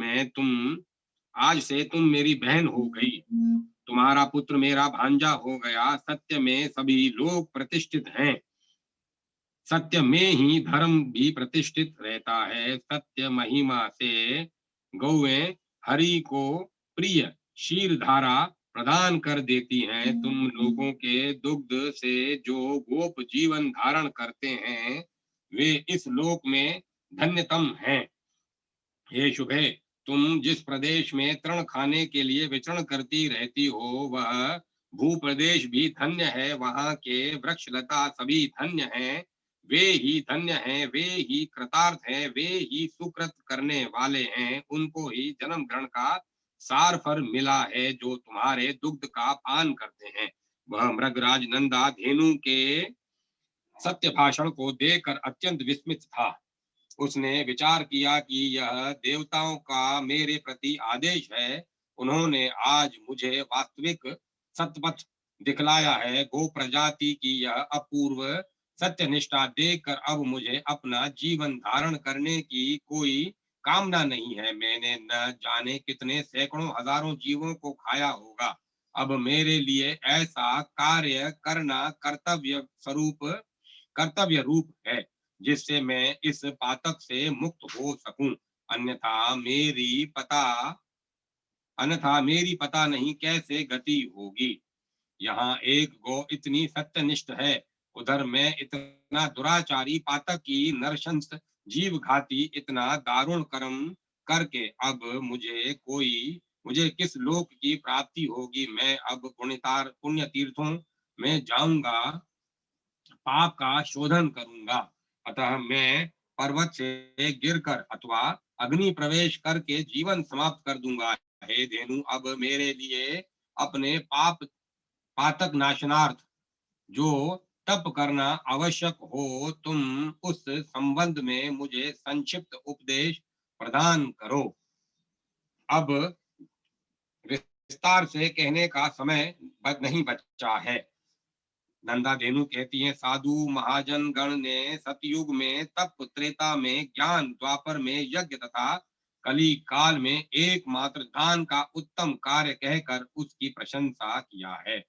से तुम मेरी बहन हो गई, तुम्हारा पुत्र मेरा भांजा हो गया। सत्य में सभी लोग प्रतिष्ठित हैं, सत्य में ही धर्म भी प्रतिष्ठित रहता है। सत्य महिमा से गौएं हरि को प्रिय क्षीर धारा प्रदान कर देती हैं। तुम लोगों के दुग्ध से जो गोप जीवन धारण करते हैं वे इस लोक में धन्यतम हैं। हे शुभे, तुम जिस प्रदेश में तृण खाने के लिए विचरण करती रहती हो वह भूप्रदेश भी धन्य है, वहां के वृक्ष लता सभी धन्य हैं, वे ही धन्य हैं, वे ही कृतार्थ हैं, वे ही सुकृत करने वाले हैं, उनको ही जन्म ग्रहण का सार फल मिला है जो तुम्हारे दुग्ध का पान करते हैं। वह मृगराज नंदा धेनु के सत्य भाषण को देखकर अत्यंत विस्मित था। उसने विचार किया कि यह देवताओं का मेरे प्रति आदेश है। उन्होंने आज मुझे वास्तविक सतपथ दिखलाया है। गो प्रजाति की यह अपूर्व सत्यनिष्ठा देखकर अब मुझे अपना जीवन धारण करने की कोई कामना नहीं है। मैंने न जाने कितने सैकड़ों हजारों जीवों को खाया होगा। अब मेरे लिए ऐसा कार्य करना कर्तव्य रूप है जिससे मैं इस पातक से मुक्त हो सकूं। अन्यथा मेरी पता अन्यथा मेरी पता नहीं कैसे गति होगी। यहाँ एक गौ इतनी सत्यनिष्ठ है, उधर मैं इतना दुराचारी पातक की नरशंस जीव घाती इतना दारुण कर्म करके अब मुझे किस लोक की प्राप्ति होगी। मैं अब पुण्य तीर्थों में जाऊंगा, पाप का शोधन करूंगा। अतः मैं पर्वत से गिरकर अथवा अग्नि प्रवेश करके जीवन समाप्त कर दूंगा। हे धेनु, अब मेरे लिए अपने पातक नाशनार्थ जो तप करना आवश्यक हो, तुम उस संबंध में मुझे संक्षिप्त उपदेश प्रदान करो। अब विस्तार से कहने का समय नहीं बचा है। नंदा धेनु कहती हैं, साधु महाजन गण ने सतयुग में तप, त्रेता में ज्ञान, द्वापर में यज्ञ तथा कली काल में एकमात्र दान का उत्तम कार्य कहकर उसकी प्रशंसा किया है।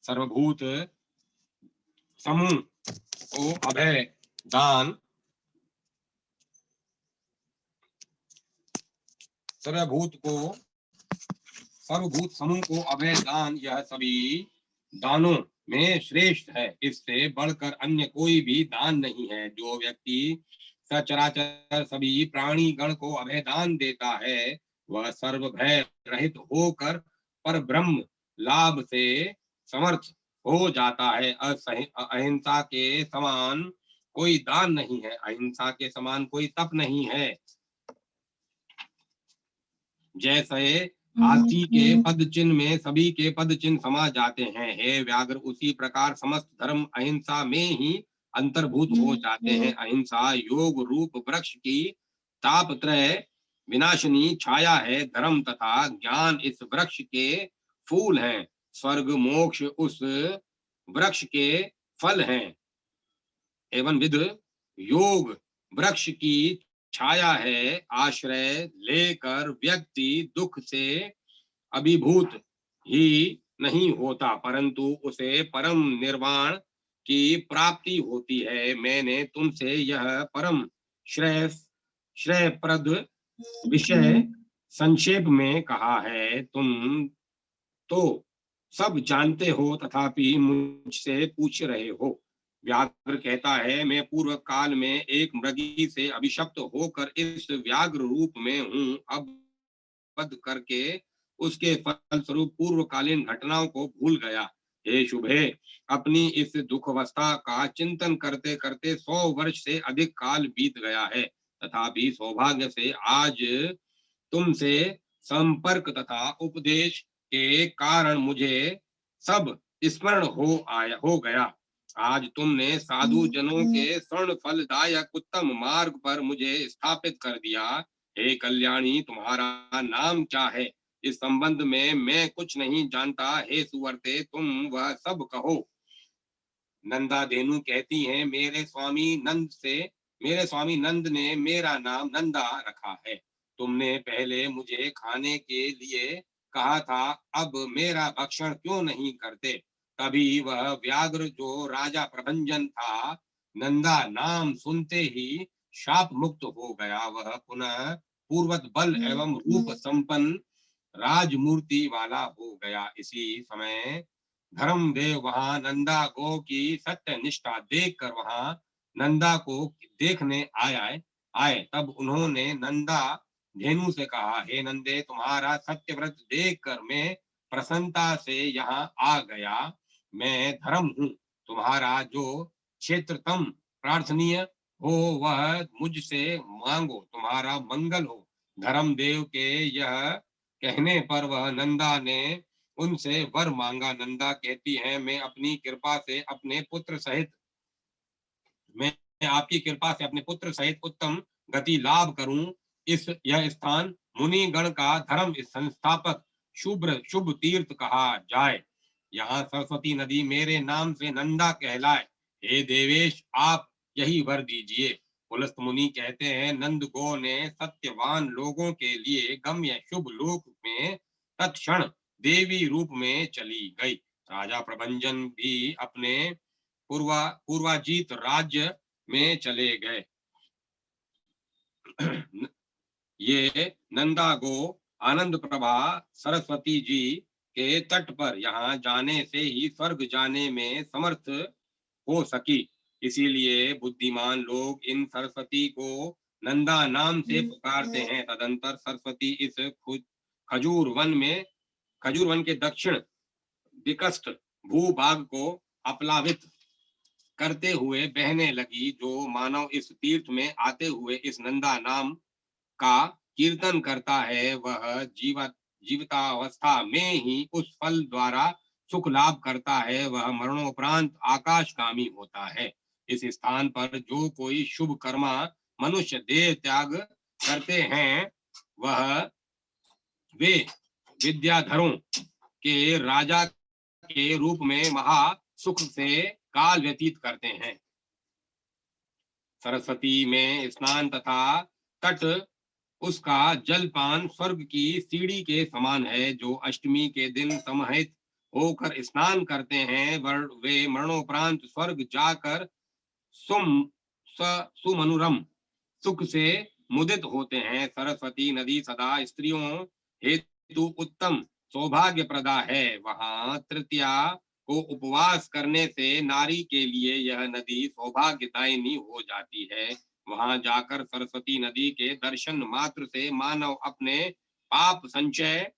सर्वभूत समूह को अभय दान सर्वभूत समूह को अभय दान यह सभी दानों में श्रेष्ठ है। इससे बढ़कर अन्य कोई भी दान नहीं है। जो व्यक्ति सचराचर सभी प्राणी गण को अभय दान देता है वह सर्व भय रहित होकर पर ब्रह्म लाभ से समर्थ हो जाता है। अहिंसा के समान कोई दान नहीं है, अहिंसा के समान कोई तप नहीं है। जैसे हाथी के पद चिन्ह में सभी के पद चिन्ह समा जाते हैं, हे व्याघ्र, उसी प्रकार समस्त धर्म अहिंसा में ही अंतर्भूत हो जाते हैं। अहिंसा योग रूप वृक्ष की तापत्रय विनाशनी छाया है। धर्म तथा ज्ञान इस वृक्ष के फूल हैं। स्वर्ग मोक्ष उस वृक्ष के फल हैं। एवं विध योग वृक्ष की छाया है। आश्रय लेकर व्यक्ति दुख से अभिभूत ही नहीं होता, परंतु उसे परम निर्वाण की प्राप्ति होती है। मैंने तुमसे यह परम श्रेयप्रद विषय संक्षेप में कहा है। तुम तो सब जानते हो, तथापि मुझसे पूछ रहे हो। व्याघ्र कहता है, मैं पूर्व काल में एक मृगी से अभिशप्त होकर इस व्याघ्र रूप में हूँ। अब वध करके उसके फलस्वरूप पूर्वकालीन घटनाओं को भूल गया। हे शुभे, अपनी इस दुखवस्था का चिंतन करते करते 100 वर्ष से अधिक काल बीत गया है। तथापि सौभाग्य से आज तुमसे संपर्क तथा उपदेश के कारण मुझे सब स्मरण हो गया। आज तुमने साधु जनों के स्वर्ण फलदायक उत्तम मार्ग पर मुझे स्थापित कर दिया। हे कल्याणी, तुम्हारा नाम क्या है? इस संबंध में मैं कुछ नहीं जानता। हे सुवर्ते, तुम वह सब कहो। नंदा धेनु कहती हैं, मेरे स्वामी नंद ने मेरा नाम नंदा रखा है। तुमने पहले मुझे खाने के लिए कहा था, अब मेरा भक्षण क्यों नहीं करते? तभी वह व्याघ्र जो राजा प्रभंजन था, नंदा नाम सुनते ही शाप मुक्त हो गया। वह पुनः पूर्वत बल एवं रूप संपन्न राजमूर्ति वाला हो गया। इसी समय धर्मदेव वहां नंदा गो की सत्य निष्ठा देखकर वहां नंदा को देखने आए। तब उन्होंने नंदा धेनु से कहा, हे नंदे, तुम्हारा सत्यव्रत देखकर मैं प्रसन्नता से यहाँ आ गया। मैं धर्म हूँ, तुम्हारा जो क्षेत्र तम प्रार्थनीय हो वह मुझसे मांगो, तुम्हारा मंगल हो। धर्मदेव के यह कहने पर वह नंदा ने उनसे वर मांगा। नंदा कहती है, मैं अपनी कृपा से अपने पुत्र सहित मैं आपकी कृपा से अपने पुत्र सहित उत्तम गति लाभ करूं। यह स्थान मुनि गण का धर्म संस्थापक शुभ तीर्थ कहा जाए। यहाँ सरस्वती नदी मेरे नाम से नंदा कहलाए। हे देवेश, आप यही वर दीजिए। पुलस्त मुनि कहते हैं, नंद गो ने सत्यवान लोगों के लिए गम्य शुभ लोक में तत्क्षण देवी रूप में चली गई। राजा प्रभंजन भी अपने पूर्वाजीत राज्य में चले गए। ये नंदा गो आनंद प्रभा सरस्वती जी के तट पर यहाँ जाने से ही स्वर्ग जाने में समर्थ हो सकी। इसीलिए बुद्धिमान लोग इन सरस्वती को नंदा नाम से पुकारते हैं। तदंतर सरस्वती इस खजूर वन के दक्षिण विकस्ट भूभाग को अपलावित करते हुए बहने लगी। जो मानव इस तीर्थ में आते हुए इस नंदा नाम का कीर्तन करता है, वह जीवितावस्था में ही उस फल द्वारा सुख लाभ करता है। वह मरणोपरांत आकाशगामी होता है। इस स्थान पर जो कोई शुभ कर्मा मनुष्य देह त्याग करते हैं, वह वे विद्याधरों के राजा के रूप में महा सुख से काल व्यतीत करते हैं। सरस्वती में स्नान तथा तट उसका जलपान स्वर्ग की सीढ़ी के समान है। जो अष्टमी के दिन समाहित होकर स्नान करते हैं, वे मरणोपरांत स्वर्ग जाकर सुमनुरम सुख से मुदित होते हैं। सरस्वती नदी सदा स्त्रियों हेतु उत्तम सौभाग्य प्रदा है। वहां तृतीया को उपवास करने से नारी के लिए यह नदी सौभाग्यदायिनी हो जाती है। वहां जाकर सरस्वती नदी के दर्शन मात्र से मानव अपने पाप संचय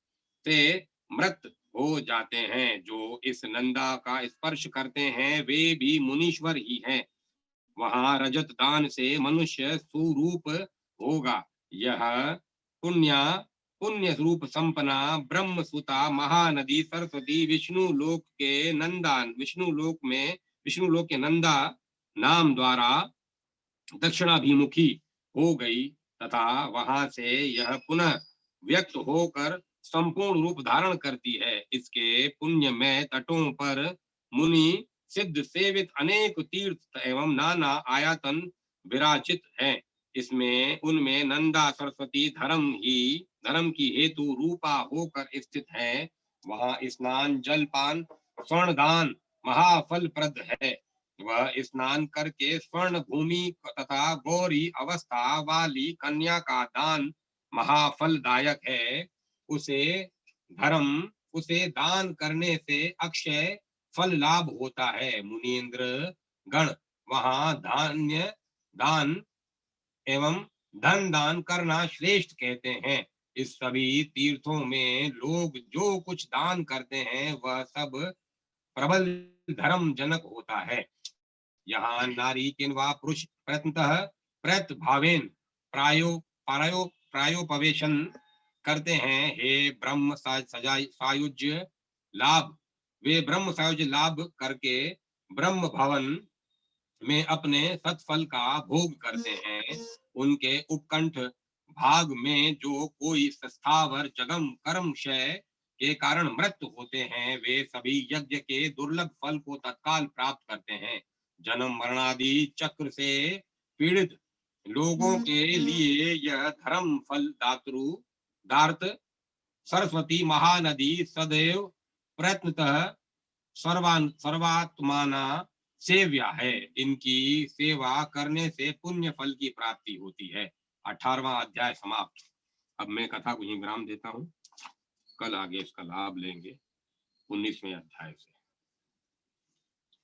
से मृत हो जाते हैं। जो इस नंदा का स्पर्श करते हैं, वे भी मुनीश्वर ही हैं। वहां रजत दान से मनुष्य सुरूप होगा। यह पुण्य रूप संपन्ना ब्रह्म सुता महानदी सरस्वती विष्णु लोक के नंदा नाम द्वारा दक्षिणाभिमुखी हो गई तथा वहां से यह पुनः व्यक्त होकर संपूर्ण रूप धारण करती है। इसके पुण्यमय तटों पर मुनि सिद्ध सेवित अनेक तीर्थ एवं नाना आयतन विराजित हैं। इसमें उनमें नंदा सरस्वती धर्म की हेतु रूपा होकर स्थित है। वहां स्नान जलपान स्वर्णदान महाफलप्रद है। वह स्नान करके स्वर्ण भूमि तथा गौरी अवस्था वाली कन्या का दान महाफलदायक है। उसे दान करने से अक्षय फल लाभ होता है। मुनीन्द्र गण वहां धान्य दान एवं धन दान करना श्रेष्ठ कहते हैं। इस सभी तीर्थों में लोग जो कुछ दान करते हैं, वह सब प्रबल धर्म जनक होता है। यहाँ नारी किन्वा पुरुष प्रयत्नतः प्रयत भावेन प्रायोपवेशन करते हैं। हे ब्रह्म सायुज्य लाभ वे ब्रह्म सायुज्य लाभ करके ब्रह्म भवन में अपने सत्फल का भोग करते हैं। उनके उपकंठ भाग में जो कोई स्थावर जगम कर्म क्षय के कारण मृत्यु होते हैं, वे सभी यज्ञ के दुर्लभ फल को तत्काल प्राप्त करते हैं। जन्म मरणादि चक्र से पीड़ित लोगों के लिए यह धर्म फल दार्थ सरस्वती महानदी सदैव प्रयत्नतः सर्वात्माना सेव्या है। इनकी सेवा करने से पुण्य फल की प्राप्ति होती है। 18वां अध्याय समाप्त। अब मैं कथा को यहीं विराम देता हूँ। कल आगे इसका लाभ लेंगे 19वें अध्याय से।